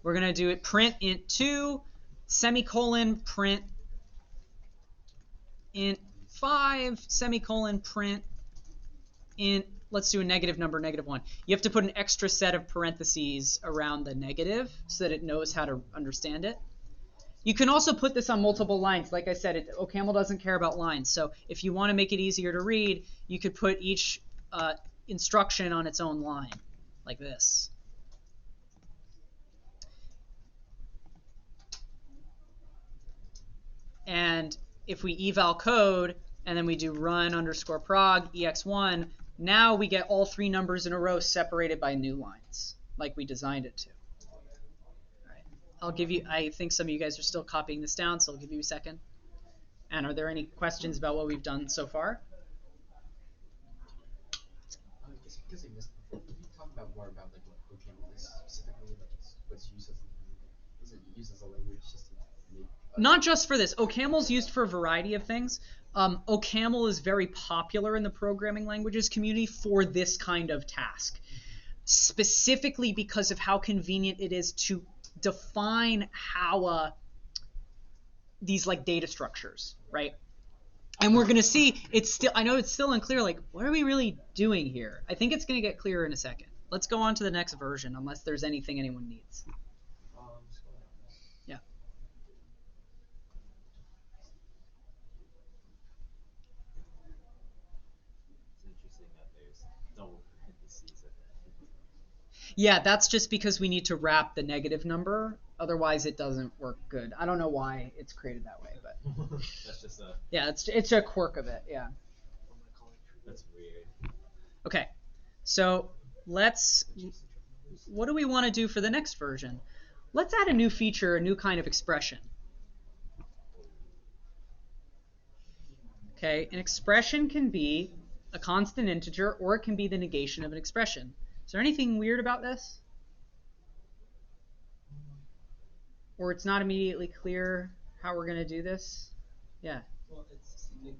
We're going to do it print int2, semicolon, print int5, semicolon, print int, let's do a negative number, -1. You have to put an extra set of parentheses around the negative so that it knows how to understand it. You can also put this on multiple lines. Like I said, OCaml doesn't care about lines. So if you want to make it easier to read, you could put each instruction on its own line, like this. And if we eval code, and then we do run _ prog ex1, now we get all 3 numbers in a row separated by new lines, like we designed it to. I'll give you, I think some of you guys are still copying this down, so I'll give you a second. And are there any questions about what we've done so far? Just because I missed before, can you talk about more about like what OCaml is specifically, like what's used as a, is it used as a language just to make not just for this. OCaml is used for a variety of things. OCaml is very popular in the programming languages community for this kind of task, specifically because of how convenient it is to define how these like data structures, right? And we're going to see, I know it's still unclear, like, what are we really doing here? I think it's going to get clearer in a second. Let's go on to the next version, unless there's anything anyone needs. Yeah. It's interesting that there's double parentheses in it. Yeah, that's just because we need to wrap the negative number Otherwise, it doesn't work good. I don't know why it's created that way, but That's just yeah, it's a quirk of it. Yeah. that's weird. Okay. So what do we want to do for the next version? Let's add a new feature, a new kind of expression. Okay, an expression can be a constant integer, or it can be the negation of an expression. Is there anything weird about this? Or it's not immediately clear how we're going to do this? Yeah. Well,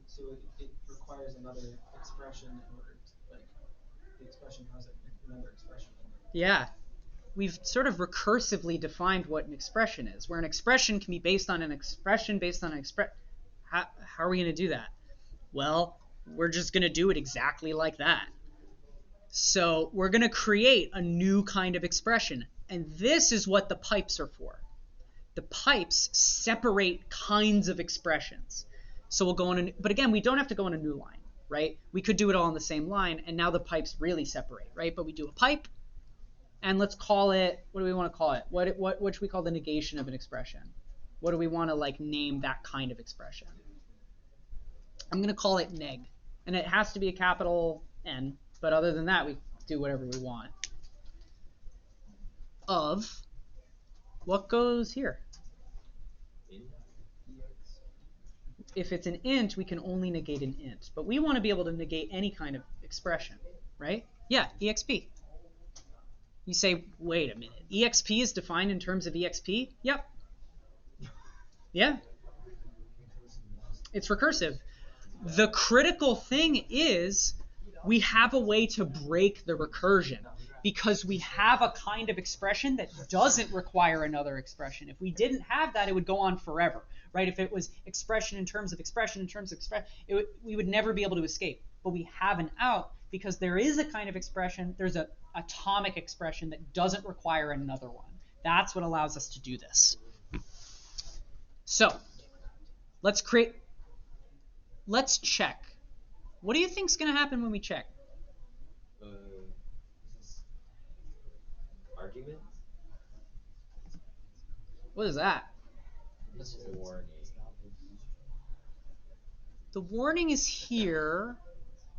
so it requires another expression in order to, like, the expression has another expression. Yeah. We've sort of recursively defined what an expression is, where an expression can be based on an expression based on an expression. How are we going to do that? Well, we're just going to do it exactly like that. So we're going to create a new kind of expression. And this is what the pipes are for. The pipes separate kinds of expressions. So we'll go on, but again, we don't have to go on a new line, right? We could do it all on the same line, and now the pipes really separate, right? But we do a pipe, and let's call it, what do we want to call it? What should we call the negation of an expression? What do we want to like name that kind of expression? I'm going to call it neg, and it has to be a capital N, but other than that, we do whatever we want. Of what goes here? If it's an int, we can only negate an int, but we want to be able to negate any kind of expression, right? Yeah, exp. You say, wait a minute, exp is defined in terms of exp? Yep. Yeah. It's recursive. The critical thing is we have a way to break the recursion because we have a kind of expression that doesn't require another expression. If we didn't have that, it would go on forever, right? If it was expression in terms of expression in terms of expression, we would never be able to escape. But we have an out because there is a kind of expression, there's an atomic expression that doesn't require another one. That's what allows us to do this. So let's check. What do you think is going to happen when we check? Argument? What is that? This is a warning. The warning is here.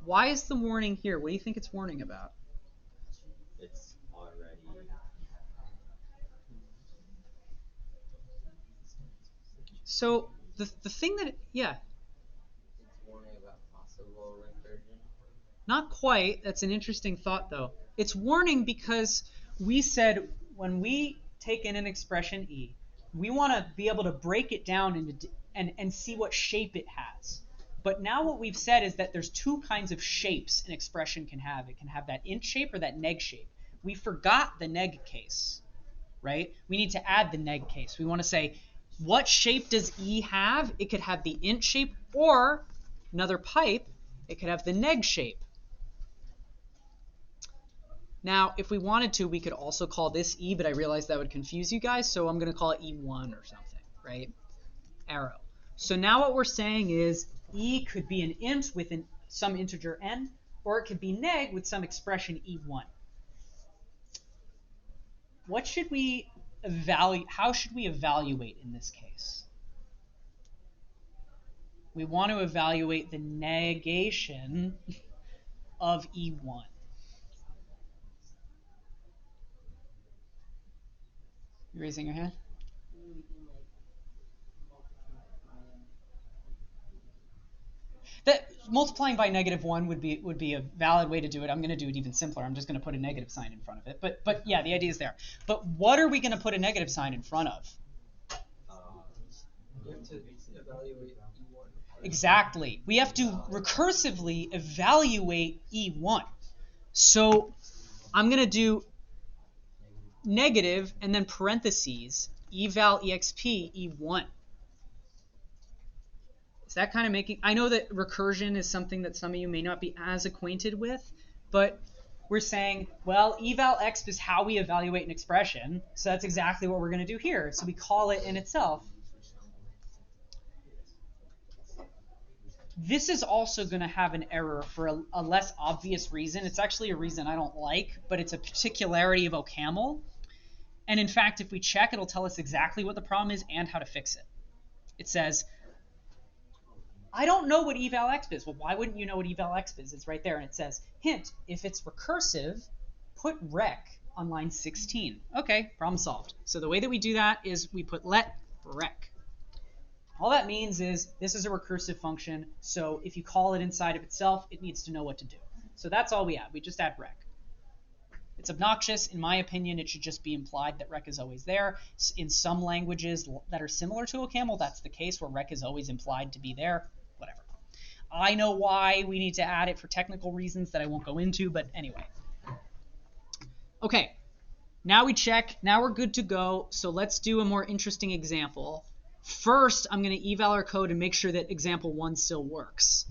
Why is the warning here? What do you think it's warning about? It's already. So the thing that, yeah. It's warning about possible recursion. Not quite. That's an interesting thought, though. It's warning because we said when we take in an expression e, we want to be able to break it down into and see what shape it has. But now what we've said is that there's two kinds of shapes an expression can have. It can have that int shape or that neg shape. We forgot the neg case, right? We need to add the neg case. We want to say, what shape does e have? It could have the int shape, or another pipe, it could have the neg shape. Now, if we wanted to, we could also call this e, but I realized that would confuse you guys, so I'm going to call it e1 or something, right? Arrow. So now what we're saying is e could be an int with some integer n, or it could be neg with some expression e1. What should we evaluate? How should we evaluate in this case? We want to evaluate the negation of e1. You raising your hand? That multiplying by -1 would be a valid way to do it. I'm going to do it even simpler. I'm just going to put a negative sign in front of it. But yeah, the idea is there. But what are we going to put a negative sign in front of? You have to evaluate E1. Exactly. We have to recursively evaluate E1. So I'm going to do negative and then parentheses eval exp E1. Is that kind of making... I know that recursion is something that some of you may not be as acquainted with, but we're saying, well, eval exp is how we evaluate an expression, so that's exactly what we're going to do here. So we call it in itself. This is also going to have an error for a less obvious reason. It's actually a reason I don't like, but it's a particularity of OCaml. And in fact, if we check, it'll tell us exactly what the problem is and how to fix it. It says, I don't know what eval_exp is. Well, why wouldn't you know what eval_exp is? It's right there, and it says, hint, if it's recursive, put rec on line 16. Okay, problem solved. So the way that we do that is we put let rec. All that means is this is a recursive function, so if you call it inside of itself, it needs to know what to do. So that's all we add. We just add rec. It's obnoxious. In my opinion, it should just be implied that rec is always there. In some languages that are similar to OCaml, that's the case, where rec is always implied to be there. Whatever. I know why we need to add it for technical reasons that I won't go into, but anyway. Okay, now we check. Now we're good to go. So let's do a more interesting example. First, I'm going to eval our code and make sure that example 1 still works.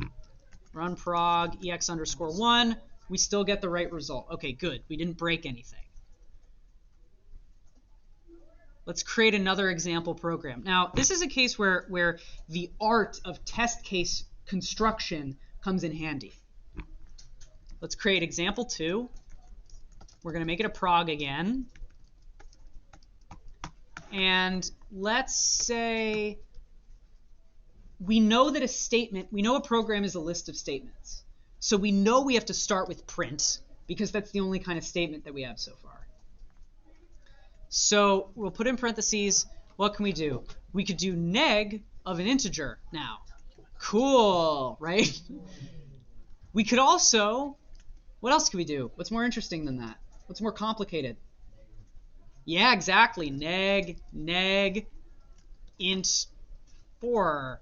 Run prog ex_1. We still get the right result. Okay, good. We didn't break anything. Let's create another example program. Now, this is a case where the art of test case construction comes in handy. Let's create example 2. We're going to make it a prog again. And let's say we know that a program is a list of statements. So we know we have to start with print, because that's the only kind of statement that we have so far. So we'll put in parentheses, what can we do? We could do neg of an integer now. Cool, right? We could also, what else can we do? What's more interesting than that? What's more complicated? Yeah, exactly. Neg int 4.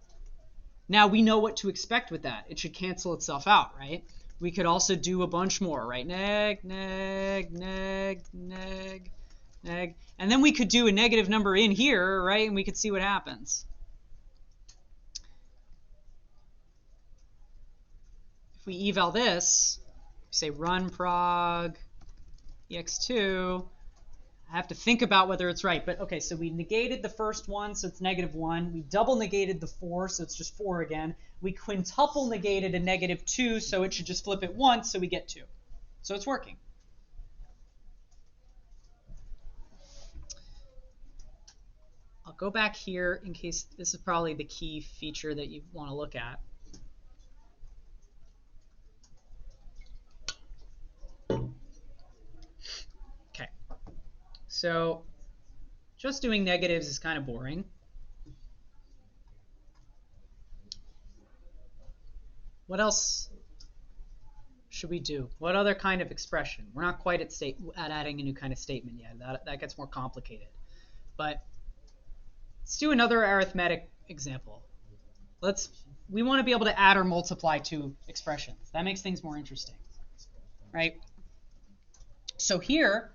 Now we know what to expect with that. It should cancel itself out, right? We could also do a bunch more, right? Neg. And then we could do a negative number in here, right? And we could see what happens. If we eval this, say run prog ex2, I have to think about whether it's right. But okay, so we negated the first one, so it's -1. We double negated the 4, so it's just 4 again. We quintuple negated a -2, so it should just flip it once, so we get 2. So it's working. I'll go back here in case this is probably the key feature that you want to look at. Okay. So just doing negatives is kind of boring. What else should we do? What other kind of expression? We're not quite at adding a new kind of statement yet. That gets more complicated. But let's do another arithmetic example. We want to be able to add or multiply two expressions. That makes things more interesting, right? So here,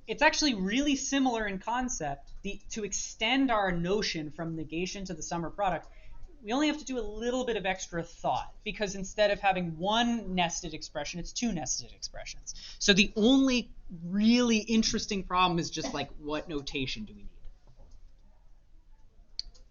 it's actually really similar in concept. To extend our notion from negation to the sum or product, we only have to do a little bit of extra thought, because instead of having one nested expression, it's two nested expressions. So the only really interesting problem is just like, what notation do we need?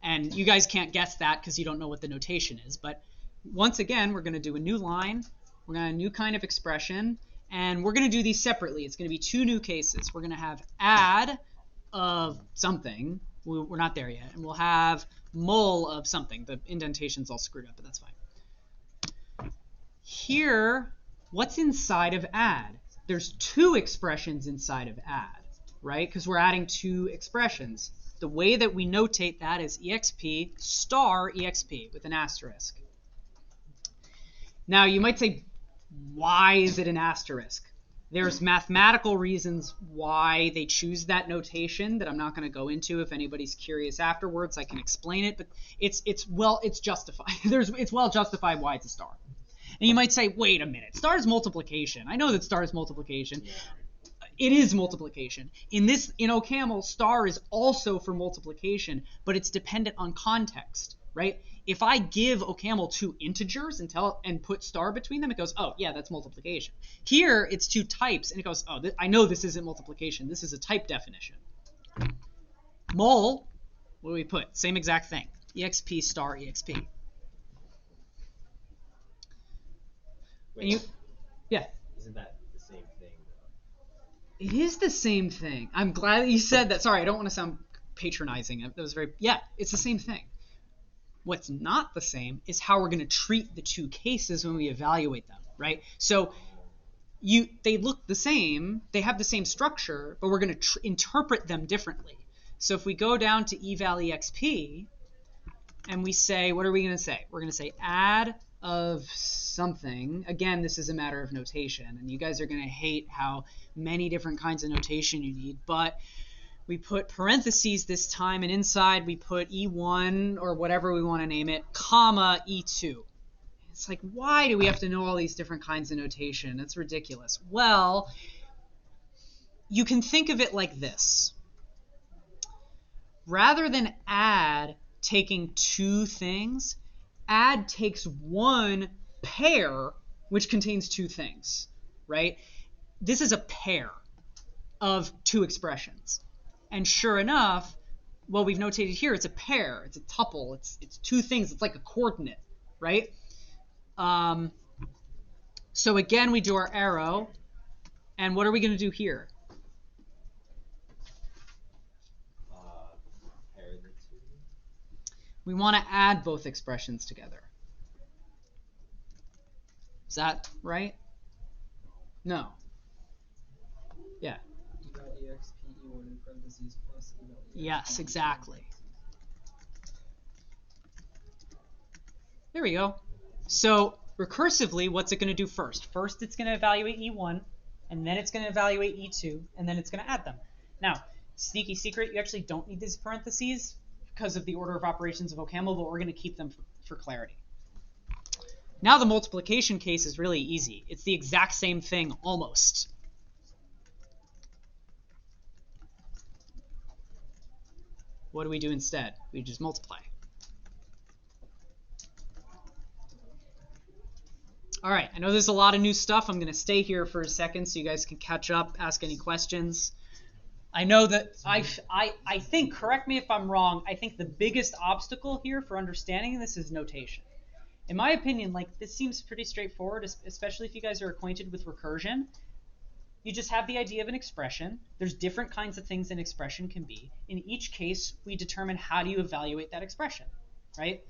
And you guys can't guess that because you don't know what the notation is. But once again, we're going to do a new line. We're going to have a new kind of expression. And we're going to do these separately. It's going to be two new cases. We're going to have add of something. We're not there yet. And we'll have mul of something. The indentation's all screwed up, but that's fine. Here, what's inside of add? There's two expressions inside of add, right? Because we're adding two expressions. The way that we notate that is exp star exp with an asterisk. Now, you might say, why is it an asterisk? There's mathematical reasons why they choose that notation that I'm not going to go into. If anybody's curious afterwards, I can explain it. But it's justified. It's well justified why it's a star. And you might say, wait a minute, star is multiplication. I know that star is multiplication. Yeah. It is multiplication. In OCaml, star is also for multiplication, but it's dependent on context, right? If I give OCaml two integers and put star between them, it goes, oh, yeah, that's multiplication. Here, it's two types, and it goes, oh, I know this isn't multiplication. This is a type definition. Mul, what do we put? Same exact thing. exp star exp. Wait, yeah. Isn't that the same thing, though? It is the same thing. I'm glad that you said that. Sorry, I don't want to sound patronizing. That was it's the same thing. What's not the same is how we're going to treat the two cases when we evaluate them, right? So they look the same, they have the same structure, but we're going to interpret them differently. So if we go down to eval exp and we say, what are we going to say? We're going to say add of something. Again, this is a matter of notation, and you guys are going to hate how many different kinds of notation you need, but we put parentheses this time, and inside we put E1 or whatever we want to name it, comma E2. It's like, why do we have to know all these different kinds of notation? That's ridiculous. Well, you can think of it like this. Rather than add taking two things, add takes one pair which contains two things, right? This is a pair of two expressions. And sure enough, well, we've notated here, it's a pair, it's a tuple, it's two things, it's like a coordinate, right? So again, we do our arrow, and what are we going to do here? Pair the two. We want to add both expressions together. Is that right? No. Yeah. eval exp e1 in parentheses plus eval exp. Yes, exactly. There we go. So recursively, what's it going to do first? First, it's going to evaluate E1, and then it's going to evaluate E2, and then it's going to add them. Now, sneaky secret, you actually don't need these parentheses because of the order of operations of OCaml, but we're going to keep them for clarity. Now the multiplication case is really easy. It's the exact same thing, almost. What do we do instead? We just multiply. All right, I know there's a lot of new stuff. I'm going to stay here for a second so you guys can catch up, ask any questions. I know that I think, correct me if I'm wrong, I think the biggest obstacle here for understanding this is notation. In my opinion, like, this seems pretty straightforward, especially if you guys are acquainted with recursion. You just have the idea of an expression. There's different kinds of things an expression can be. In each case, we determine how do you evaluate that expression, right?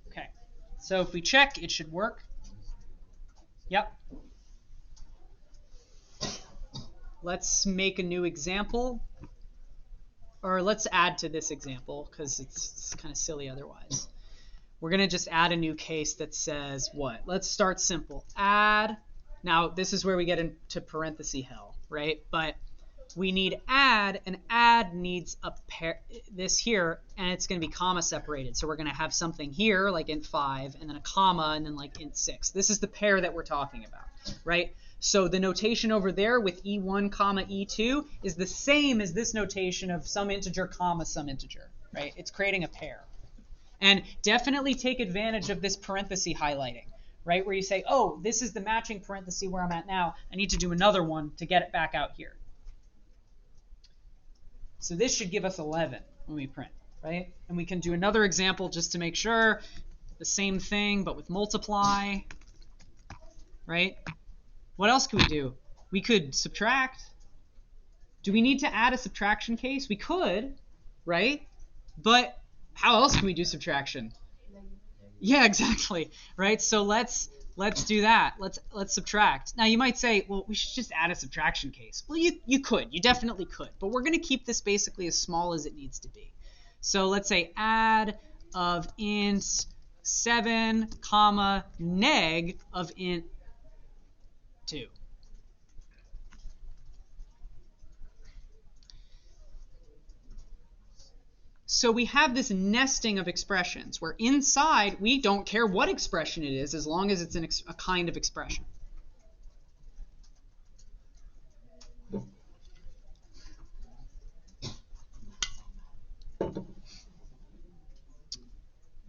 Okay, so if we check, it should work. Yep. Let's make a new example. Or let's add to this example, because it's kind of silly otherwise. We're going to just add a new case that says what? Let's start simple. Add. Now, this is where we get into parenthesis hell, right? But we need add, and add needs a pair, this here, and it's going to be comma separated. So we're going to have something here, like int 5, and then a comma, and then like int 6. This is the pair that we're talking about, right? So the notation over there with E1, comma E2 is the same as this notation of some integer, comma, some integer, right? It's creating a pair. And definitely take advantage of this parenthesis highlighting, right? Where you say, oh, this is the matching parenthesis where I'm at now. I need to do another one to get it back out here. So this should give us 11 when we print, right? And we can do another example just to make sure. The same thing, but with multiply, right? What else can we do? We could subtract. Do we need to add a subtraction case? We could, right? But how else can we do subtraction? Yeah, exactly, right? So let's do that. Let's subtract. Now you might say, well, we should just add a subtraction case. Well, you could. You definitely could. But we're going to keep this basically as small as it needs to be. So let's say add of int 7, comma, neg of int 2. So we have this nesting of expressions where inside we don't care what expression it is as long as it's a kind of expression.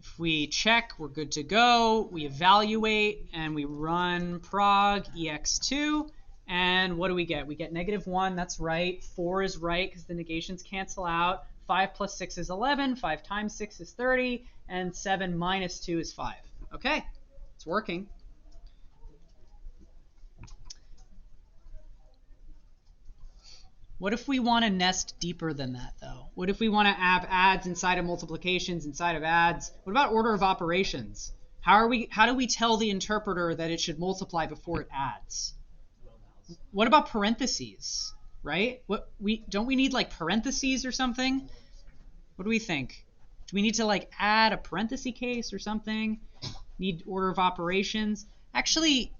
If we check, we're good to go. We evaluate and we run prog ex2. And what do we get? We get -1. That's right. 4 is right because the negations cancel out. 5 plus 6 is 11, 5 times 6 is 30, and 7 minus 2 is 5. Okay, it's working. What if we want to nest deeper than that, though? What if we want to have adds inside of multiplications inside of adds? What about order of operations? How do we tell the interpreter that it should multiply before it adds? What about parentheses, right? Don't we need like parentheses or something? What do we think? Do we need to like add a parenthesis case or something? Need order of operations? Actually,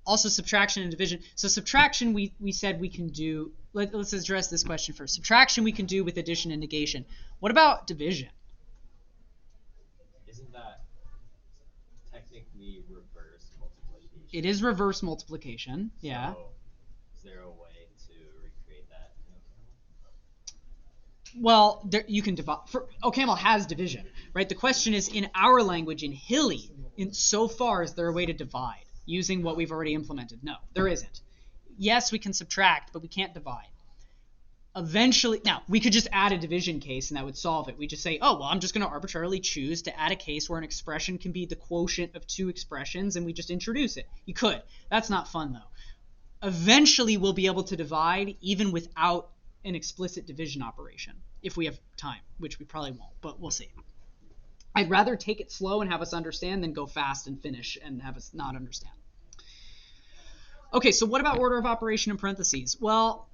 also subtraction and division. So subtraction we said we can do. Let's address this question first. Subtraction we can do with addition and negation. What about division? Isn't that technically reverse multiplication? It is reverse multiplication, yeah. So is there a way to recreate that? Well, you can divide. OCaml has division, right? The question is, in our language, in Hilly, so far, is there a way to divide using what we've already implemented? No, there isn't. Yes, we can subtract, but we can't divide. Eventually, now, we could just add a division case, and that would solve it. We just say, oh, well, I'm just going to arbitrarily choose to add a case where an expression can be the quotient of two expressions, and we just introduce it. You could. That's not fun, though. Eventually, we'll be able to divide even without an explicit division operation, if we have time, which we probably won't, but we'll see. I'd rather take it slow and have us understand than go fast and finish and have us not understand. Okay, so what about order of operation in parentheses? Well,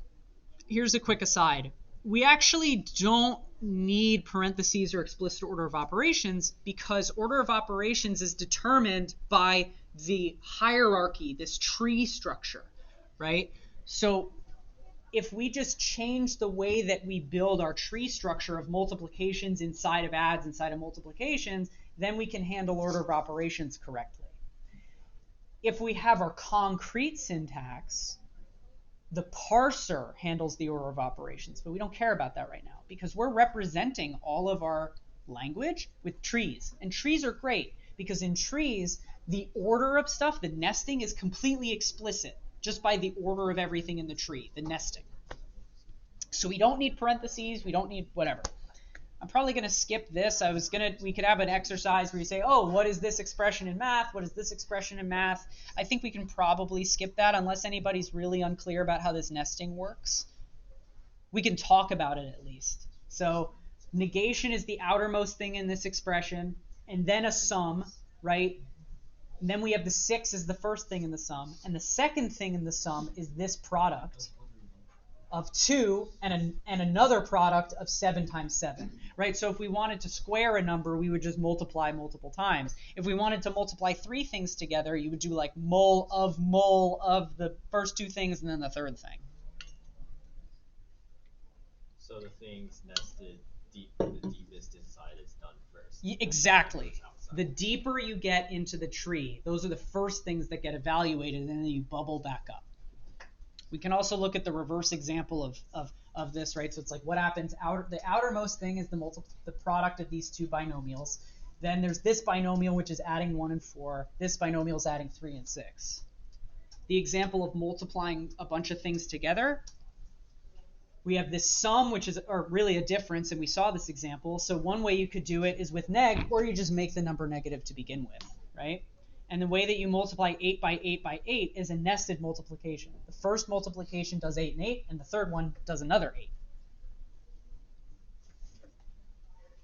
here's a quick aside. We actually don't need parentheses or explicit order of operations because order of operations is determined by the hierarchy, this tree structure, right? So if we just change the way that we build our tree structure of multiplications inside of adds, inside of multiplications, then we can handle order of operations correctly. If we have our concrete syntax, the parser handles the order of operations, but we don't care about that right now because we're representing all of our language with trees. And trees are great because in trees, the order of stuff, the nesting, is completely explicit just by the order of everything in the tree, the nesting. So we don't need parentheses, we don't need whatever. I'm probably going to skip this. We could have an exercise where you say, oh, what is this expression in math? What is this expression in math? I think we can probably skip that unless anybody's really unclear about how this nesting works. We can talk about it at least. So negation is the outermost thing in this expression, and then a sum, right? And then we have the 6 as the first thing in the sum, and the second thing in the sum is this product of 2 and another product of 7 times 7, right? So if we wanted to square a number, we would just multiply multiple times. If we wanted to multiply 3 things together, you would do like mole of the first 2 things and then the third thing. So the things nested the deepest inside is done first. Exactly. The deeper you get into the tree, those are the first things that get evaluated, and then you bubble back up. We can also look at the reverse example of this, right? So it's like what happens, the outermost thing is the product of these 2 binomials. Then there's this binomial, which is adding 1 and 4. This binomial is adding 3 and 6. The example of multiplying a bunch of things together, we have this sum, which is really a difference, and we saw this example. So one way you could do it is with neg, or you just make the number negative to begin with, right? And the way that you multiply 8 by 8 by 8 is a nested multiplication. The first multiplication does 8 and 8, and the third one does another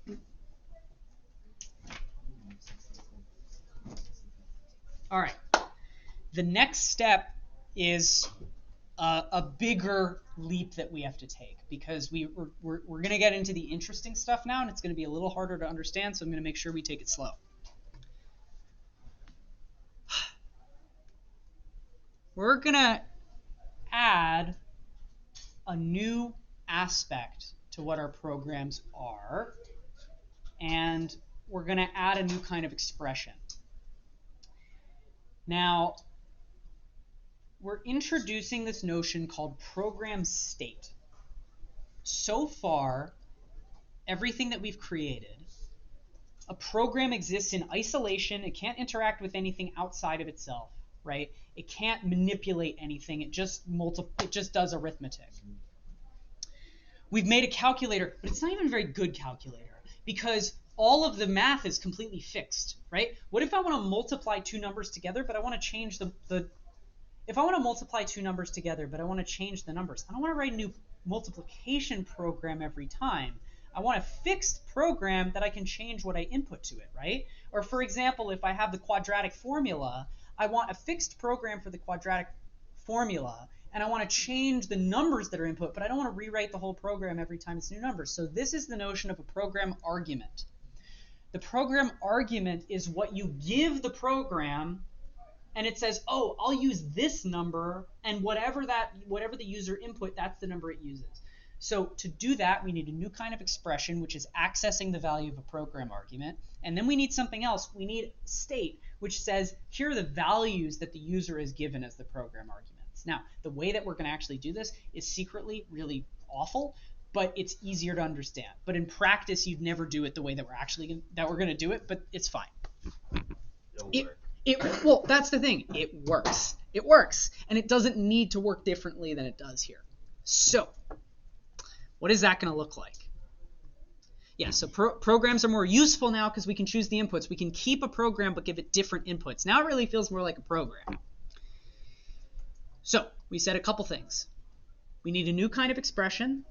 8. All right. The next step is a bigger leap that we have to take because we're going to get into the interesting stuff now, and it's going to be a little harder to understand, so I'm going to make sure we take it slow. We're going to add a new aspect to what our programs are, and we're going to add a new kind of expression. Now, we're introducing this notion called program state. So far, everything that we've created, a program exists in isolation. It can't interact with anything outside of itself, right? It can't manipulate anything. It just does arithmetic. We've made a calculator, but it's not even a very good calculator because all of the math is completely fixed, right? What if I want to multiply two numbers together, but I want to change if I want to multiply two numbers together, but I want to change the numbers, I don't want to write a new multiplication program every time. I want a fixed program that I can change what I input to it, right? Or for example, if I have the quadratic formula, I want a fixed program for the quadratic formula, and I want to change the numbers that are input, but I don't want to rewrite the whole program every time it's new numbers. So this is the notion of a program argument. The program argument is what you give the program, and it says, oh, I'll use this number, and whatever the user input, that's the number it uses. So to do that, we need a new kind of expression, which is accessing the value of a program argument. And then we need something else. We need state, which says, here are the values that the user is given as the program arguments. Now, the way that we're going to actually do this is secretly really awful, but it's easier to understand. But in practice, you'd never do it the way that we're going to do it, but it's fine. Well, that's the thing. It works. It works. And it doesn't need to work differently than it does here. So what is that going to look like? Yeah, so programs are more useful now because we can choose the inputs. We can keep a program but give it different inputs. Now it really feels more like a program. So we said a couple things. We need a new kind of expression,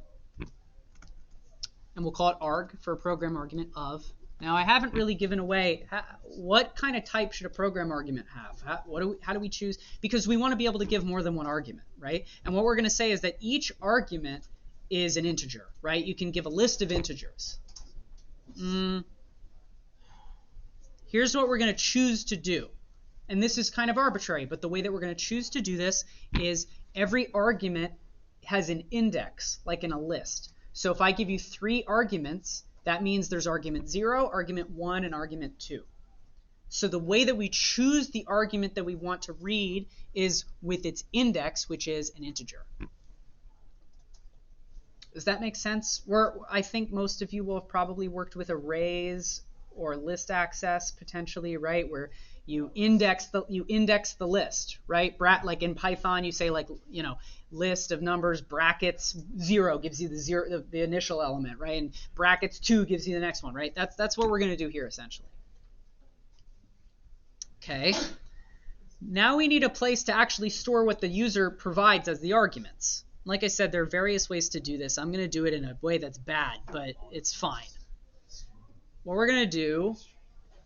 and we'll call it arg for a program argument of. Now I haven't really given away what kind of type should a program argument have. How do we choose? Because we want to be able to give more than one argument, right? And what we're going to say is that each argument is an integer, right? You can give a list of integers. Here's what we're going to choose to do. And this is kind of arbitrary, but the way that we're going to choose to do this is every argument has an index, like in a list. So if I give you 3 arguments, that means there's argument 0, argument 1, and argument 2. So the way that we choose the argument that we want to read is with its index, which is an integer. Does that make sense? I think most of you will have probably worked with arrays or list access potentially, right? Where you index the list, right? Like in Python, you say list of numbers, brackets 0 gives you the initial element, right? And brackets 2 gives you the next one, right? That's what we're going to do here essentially. Okay. Now we need a place to actually store what the user provides as the arguments. Like I said, there are various ways to do this. I'm going to do it in a way that's bad, but it's fine. What we're going to do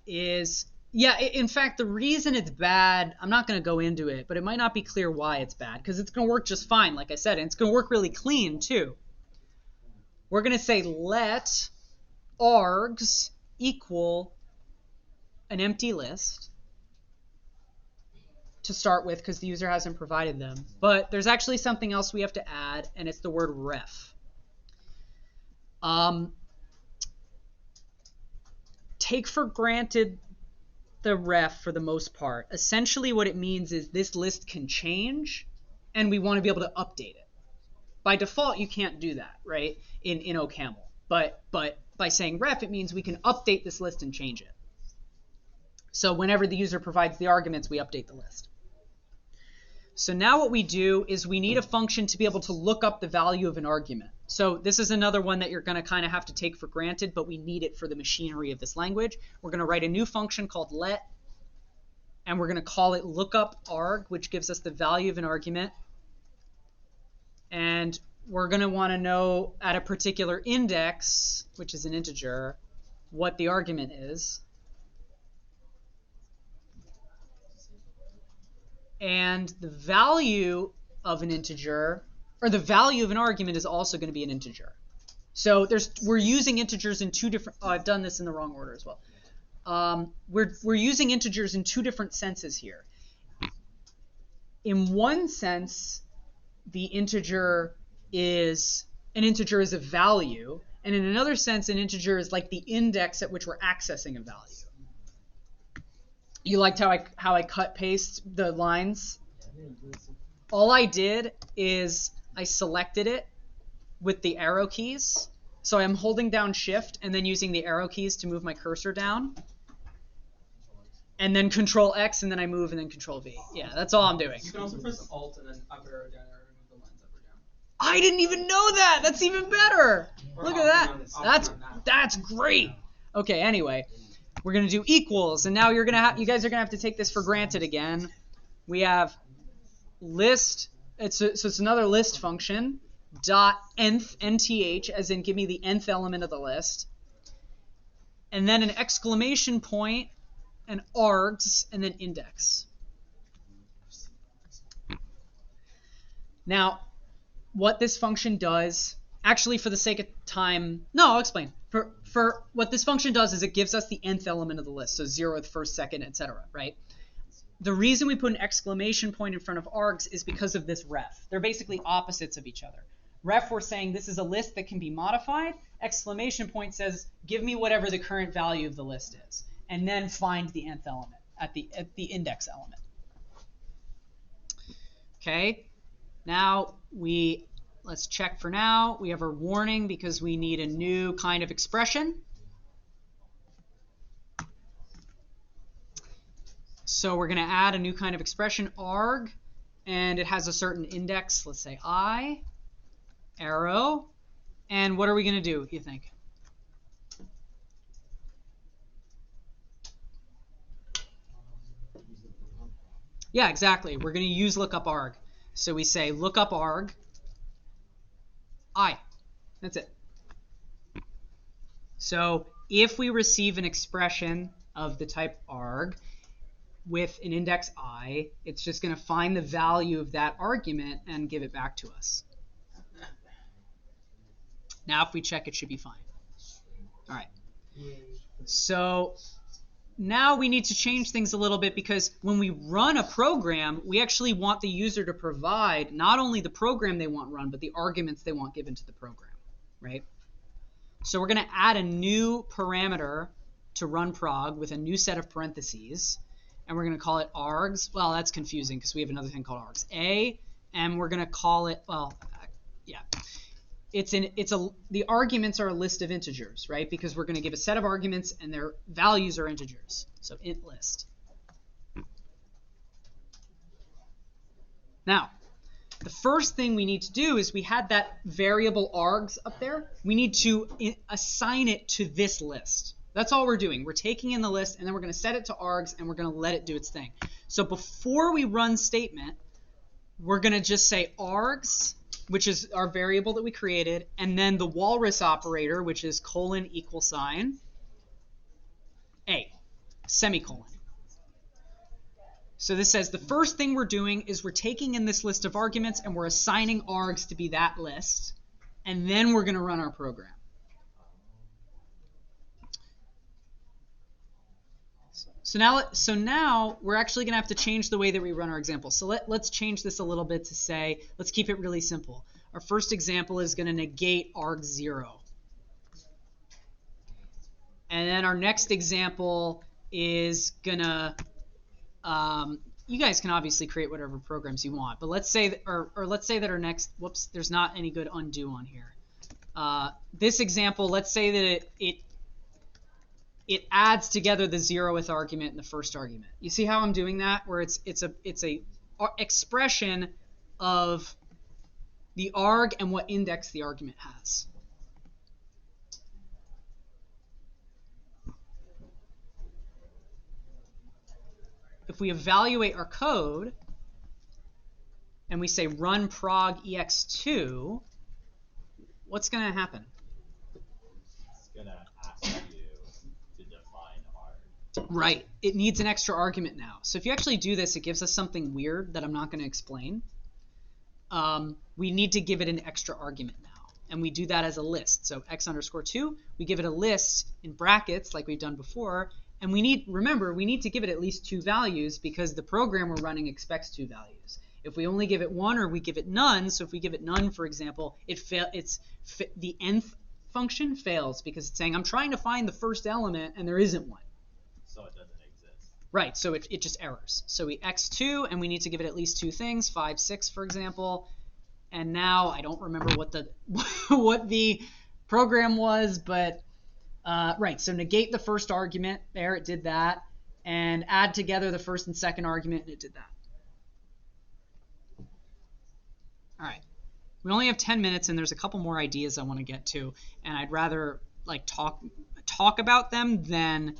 is, in fact, the reason it's bad, I'm not going to go into it, but it might not be clear why it's bad, because it's going to work just fine, like I said, and it's going to work really clean, too. We're going to say let args equal an empty list to start with, because the user hasn't provided them. But there's actually something else we have to add, and it's the word ref. Take for granted the ref for the most part. Essentially what it means is this list can change, and we want to be able to update it. By default, you can't do that, right, in OCaml. But by saying ref, it means we can update this list and change it. So whenever the user provides the arguments, we update the list. So now what we do is we need a function to be able to look up the value of an argument. So this is another one that you're going to kind of have to take for granted, but we need it for the machinery of this language. We're going to write a new function called let, and we're going to call it lookup_arg, which gives us the value of an argument. And we're going to want to know at a particular index, which is an integer, what the argument is. And the value of an integer, or the value of an argument, is also going to be an integer. So we're using integers in two different. I've done this in the wrong order as well. We're using integers in two different senses here. In one sense, the integer is a value, and in another sense, an integer is like the index at which we're accessing a value. You liked how I cut paste the lines? All I did is I selected it with the arrow keys. So I'm holding down shift and then using the arrow keys to move my cursor down. And then control X, and then I move, and then control V. Yeah, that's all I'm doing. You can also press Alt and then up arrow, down arrow, and move the lines up or down. I didn't even know that. That's even better. Or Look at opting that. on this. That's great. Okay, anyway, we're going to do equals, and now you guys are going to have to take this for granted again. We have list, so it's another list function, dot nth, nth, as in give me the nth element of the list, and then an exclamation point, and args, and then index. Now, what this function does, actually for the sake of time, no, I'll explain. For what this function does is it gives us the nth element of the list, so 0th, 1st, 2nd, etc., right? The reason we put an exclamation point in front of args is because of this ref. They're basically opposites of each other. Ref, we're saying this is a list that can be modified. Exclamation point says, give me whatever the current value of the list is, and then find the nth element at the index element. Okay, now let's check for now. We have our warning because we need a new kind of expression. So we're going to add a new kind of expression, arg, and it has a certain index, let's say I, arrow, and what are we going to do, you think? Yeah, exactly. We're going to use lookup arg. So we say lookup arg, I. That's it. So if we receive an expression of the type arg with an index I, it's just going to find the value of that argument and give it back to us. Now if we check, it should be fine. All right. So now we need to change things a little bit because when we run a program, we actually want the user to provide not only the program they want run, but the arguments they want given to the program, right? So we're going to add a new parameter to run prog with a new set of parentheses, and we're going to call it args. Well, that's confusing because we have another thing called args. A, and we're going to call it, well, yeah. The arguments are a list of integers, right? Because we're going to give a set of arguments and their values are integers. So int list. Now, the first thing we need to do is we had that variable args up there. We need to assign it to this list. That's all we're doing. We're taking in the list and then we're going to set it to args and we're going to let it do its thing. So before we run statement, we're going to just say args, which is our variable that we created, and then the walrus operator, which is colon equal sign, A, semicolon. So this says the first thing we're doing is we're taking in this list of arguments and we're assigning args to be that list, and then we're going to run our program. So now we're actually going to have to change the way that we run our example. So let's change this a little bit to say, let's keep it really simple. Our first example is going to negate arg0. And then our next example is going to, you guys can obviously create whatever programs you want, but let's say that, or let's say that our next, whoops, there's not any good undo on here. This example, let's say that it adds together the 0th argument and the first argument. You see how I'm doing that? Where it's a expression of the arg and what index the argument has. If we evaluate our code and we say run prog ex2, what's going to happen? It's going to ask you to define arg. Right. It needs an extra argument now. So if you actually do this, it gives us something weird that I'm not going to explain. We need to give it an extra argument now. And we do that as a list. So x_2, we give it a list in brackets like we've done before. And remember, we need to give it at least 2 values because the program we're running expects 2 values. If we only give it 1 or we give it none, so if we give it none, for example, the nth function fails because it's saying I'm trying to find the first element and there isn't one. So it doesn't exist. Right, so it just errors. So we x2 and we need to give it at least 2 things, 5, 6, for example. And now I don't remember what the program was, but right, so negate the first argument. There, it did that. And add together the first and second argument, and it did that. All right. We only have 10 minutes, and there's a couple more ideas I want to get to, and I'd rather like talk about them than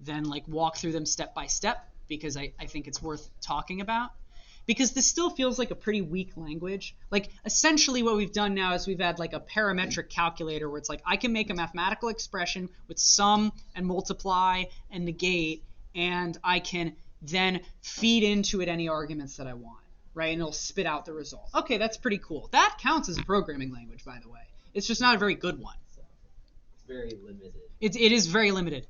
like walk through them step by step, because I think it's worth talking about. Because this still feels like a pretty weak language. Like essentially what we've done now is we've had like a parametric calculator where it's like I can make a mathematical expression with sum and multiply and negate, and I can then feed into it any arguments that I want, right? And it'll spit out the result. Okay, that's pretty cool. That counts as a programming language, by the way. It's just not a very good one. It's very limited. It is very limited.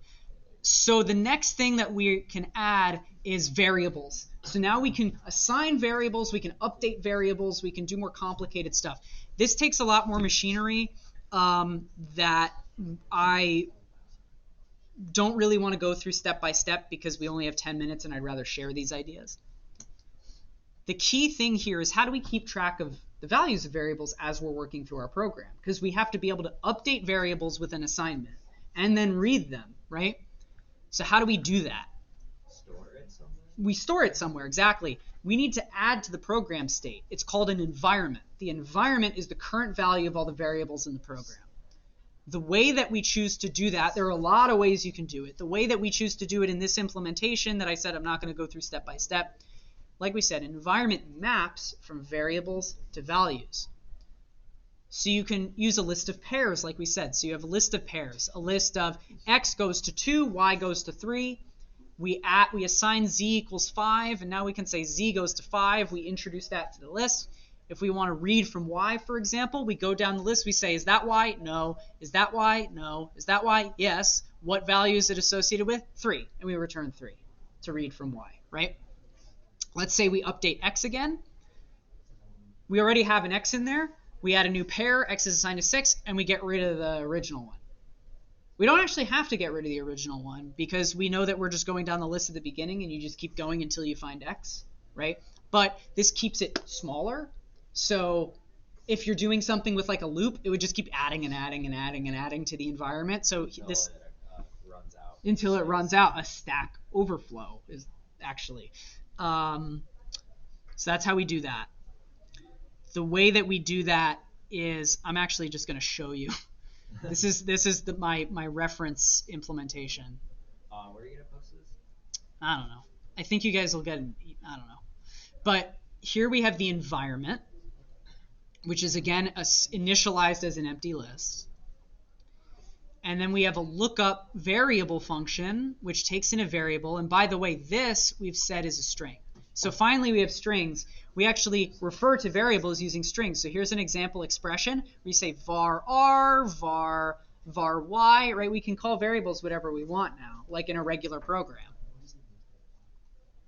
So the next thing that we can add is variables. So now we can assign variables, we can update variables, we can do more complicated stuff. This takes a lot more machinery that I don't really want to go through step by step because we only have 10 minutes and I'd rather share these ideas. The key thing here is how do we keep track of the values of variables as we're working through our program? Because we have to be able to update variables with an assignment and then read them, right? So how do we do that? Store it somewhere? We store it somewhere, exactly. We need to add to the program state. It's called an environment. The environment is the current value of all the variables in the program. The way that we choose to do that, there are a lot of ways you can do it. The way that we choose to do it in this implementation that I said I'm not going to go through step by step, like we said, an environment maps from variables to values. So you can use a list of pairs, like we said. So you have a list of pairs, a list of x goes to 2, y goes to 3. We assign z equals 5, and now we can say z goes to 5. We introduce that to the list. If we want to read from y, for example, we go down the list. We say, is that y? No. Is that y? No. Is that y? Yes. What value is it associated with? 3. And we return 3 to read from y, right? Let's say we update x again. We already have an x in there. We add a new pair, x is assigned to 6, and we get rid of the original one. We don't actually have to get rid of the original one because we know that we're just going down the list at the beginning and you just keep going until you find x, right? But this keeps it smaller. So if you're doing something with like a loop, it would just keep adding and adding and adding and adding to the environment. So Until this it runs out. Until it runs out. A stack overflow is actually. So that's how we do that. The way that we do that is, I'm actually just going to show you. This is my reference implementation. Where are you gonna post this? I don't know. I think you guys will get. I don't know. But here we have the environment, which is again initialized as an empty list. And then we have a lookup variable function, which takes in a variable. And by the way, this we've said is a string. So finally we have strings. We actually refer to variables using strings. So here's an example expression. We say var r, var y, right? We can call variables whatever we want now, like in a regular program.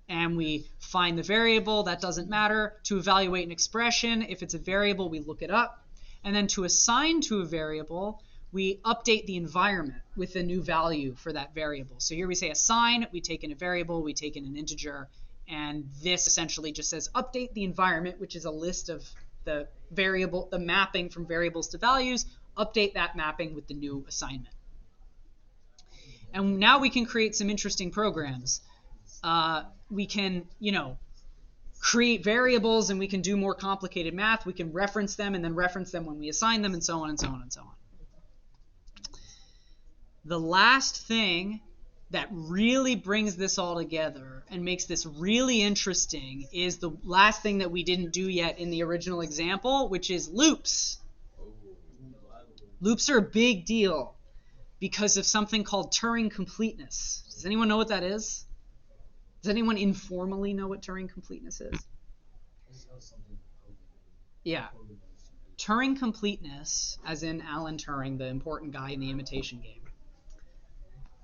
And we find the variable, that doesn't matter. To evaluate an expression, if it's a variable, we look it up. And then to assign to a variable, we update the environment with a new value for that variable. So here we say assign, we take in a variable, we take in an integer, and this essentially just says update the environment, which is a list of the variable, the mapping from variables to values, update that mapping with the new assignment. And now we can create some interesting programs. We can, create variables and we can do more complicated math. We can reference them and then reference them when we assign them and so on and so on and so on. The last thing that really brings this all together and makes this really interesting is the last thing that we didn't do yet in the original example, which is loops. Loops are a big deal because of something called Turing completeness. Does anyone know what that is? Does anyone informally know what Turing completeness is? Yeah. Turing completeness, as in Alan Turing, the important guy in the imitation game.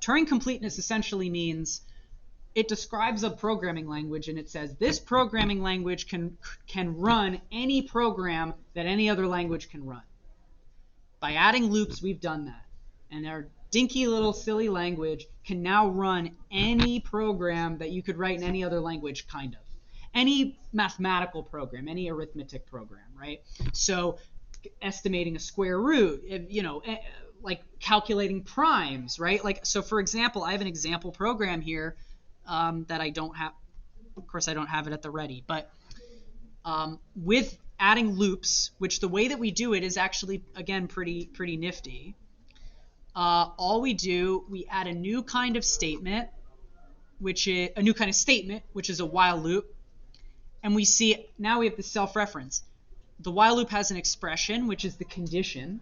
Turing completeness essentially means it describes a programming language and it says this programming language can run any program that any other language can run. By adding loops, we've done that. And our dinky little silly language can now run any program that you could write in any other language, kind of. Any mathematical program, any arithmetic program, right? So estimating a square root, like calculating primes, right? Like, so for example, I have an example program here that I don't have. Of course, I don't have it at the ready, but with adding loops, which the way that we do it is actually, again, pretty nifty. All we do, we add a new kind of statement, which is a while loop. And we see, now we have the self-reference. The while loop has an expression, which is the condition,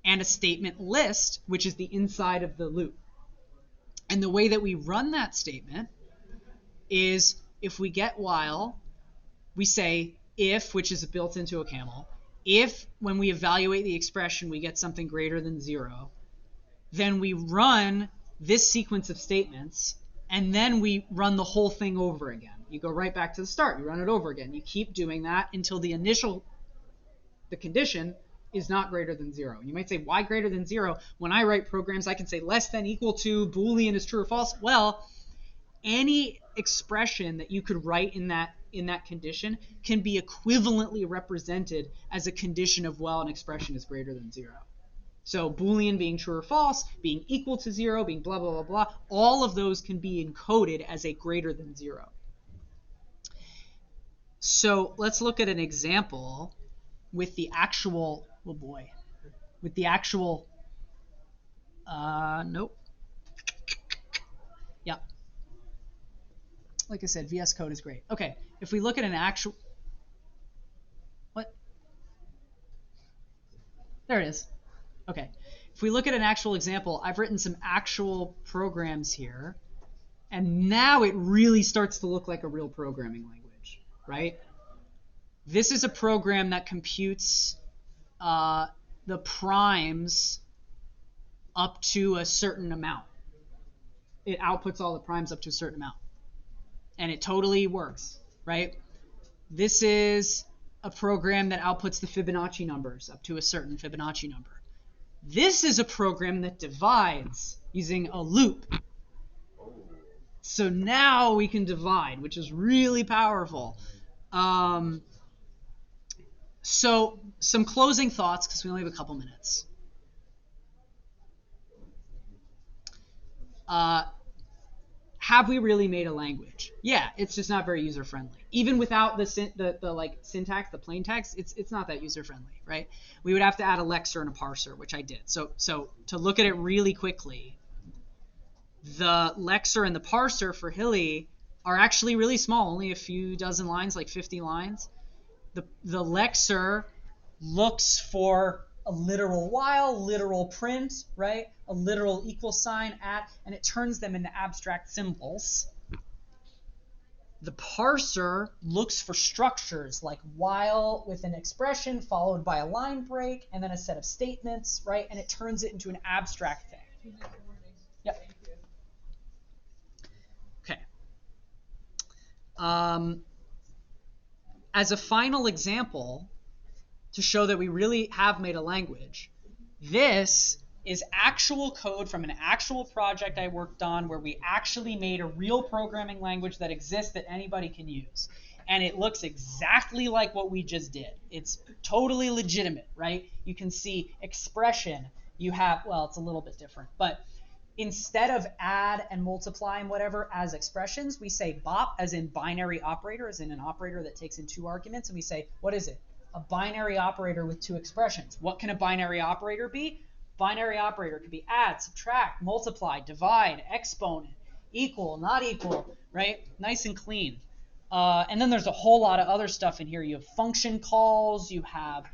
and a statement list, which is the inside of the loop. And the way that we run that statement is, if we get while, we say if, which is built into a camel. If, when we evaluate the expression, we get something greater than 0, then we run this sequence of statements, and then we run the whole thing over again. You go right back to the start. You run it over again. You keep doing that until the condition is not greater than 0. You might say, why greater than 0? When I write programs, I can say less than equal to, Boolean is true or false. Well, any expression that you could write in that condition can be equivalently represented as a condition of while an expression is greater than 0. So Boolean being true or false, being equal to 0, being blah, blah, blah, blah, all of those can be encoded as a greater than 0. So let's look at an example with the actual, nope. Yeah. Like I said, VS Code is great. Okay, if we look at an actual, what? There it is. Okay, if we look at an actual example, I've written some actual programs here, and now it really starts to look like a real programming language, right? This is a program that computes the primes up to a certain amount. It outputs all the primes up to a certain amount. And it totally works, right? This is a program that outputs the Fibonacci numbers up to a certain Fibonacci number. This is a program that divides using a loop. So now we can divide, which is really powerful. So some closing thoughts, because we only have a couple minutes. Have we really made a language? Yeah, it's just not very user-friendly. Even without the syntax, the plain text, it's not that user-friendly, right? We would have to add a lexer and a parser, which I did. So to look at it really quickly, the lexer and the parser for Hilly are actually really small, only a few dozen lines, like 50 lines. The lexer looks for a literal while, literal print, right? A literal equal sign, at, and it turns them into abstract symbols. The parser looks for structures like while with an expression followed by a line break and then a set of statements, right? And it turns it into an abstract thing. Yep. Okay. As a final example, to show that we really have made a language, this is actual code from an actual project I worked on where we actually made a real programming language that exists that anybody can use. And it looks exactly like what we just did. It's totally legitimate, right? You can see expression. You have, well, it's a little bit different, but instead of add and multiply and whatever as expressions, we say bop, as in binary operator, as in an operator that takes in 2 arguments, and we say, what is it? A binary operator with 2 expressions. What can a binary operator be? Binary operator could be add, subtract, multiply, divide, exponent, equal, not equal, right? Nice and clean. And then there's a whole lot of other stuff in here. You have function calls, you have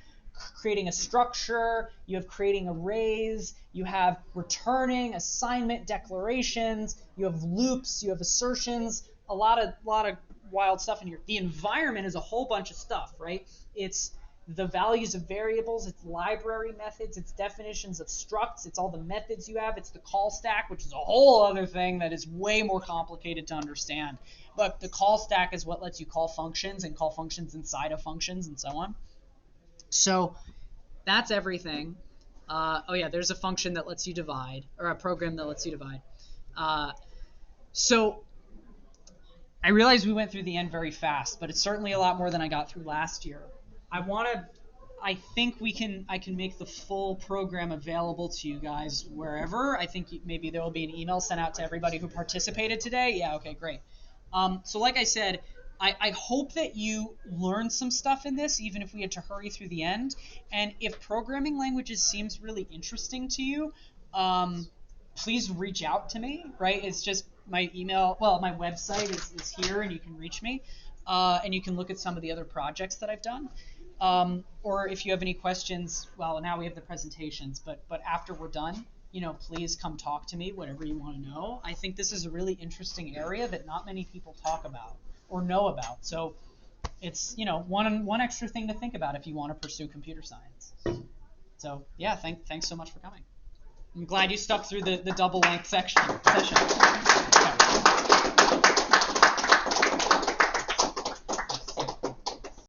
creating a structure, you have creating arrays, you have returning, assignment, declarations, you have loops, you have assertions, a lot of wild stuff in here. The environment is a whole bunch of stuff, right? It's the values of variables, it's library methods, it's definitions of structs, it's all the methods you have, it's the call stack, which is a whole other thing that is way more complicated to understand. But the call stack is what lets you call functions and call functions inside of functions and so on. So that's everything. Oh yeah, there's a function that lets you divide, or a program that lets you divide. So I realize we went through the end very fast, but it's certainly a lot more than I got through last year. I think I can make the full program available to you guys wherever. I think maybe there will be an email sent out to everybody who participated today. Yeah, okay, great. So like I said, I hope that you learned some stuff in this, even if we had to hurry through the end. And if programming languages seems really interesting to you, please reach out to me, right? It's just my email, well, my website is here and you can reach me. And you can look at some of the other projects that I've done. Or if you have any questions, well, now we have the presentations, but after we're done, please come talk to me, whatever you want to know. I think this is a really interesting area that not many people talk about or know about. So it's, one extra thing to think about if you want to pursue computer science. So yeah, thanks so much for coming. I'm glad you stuck through the double length session.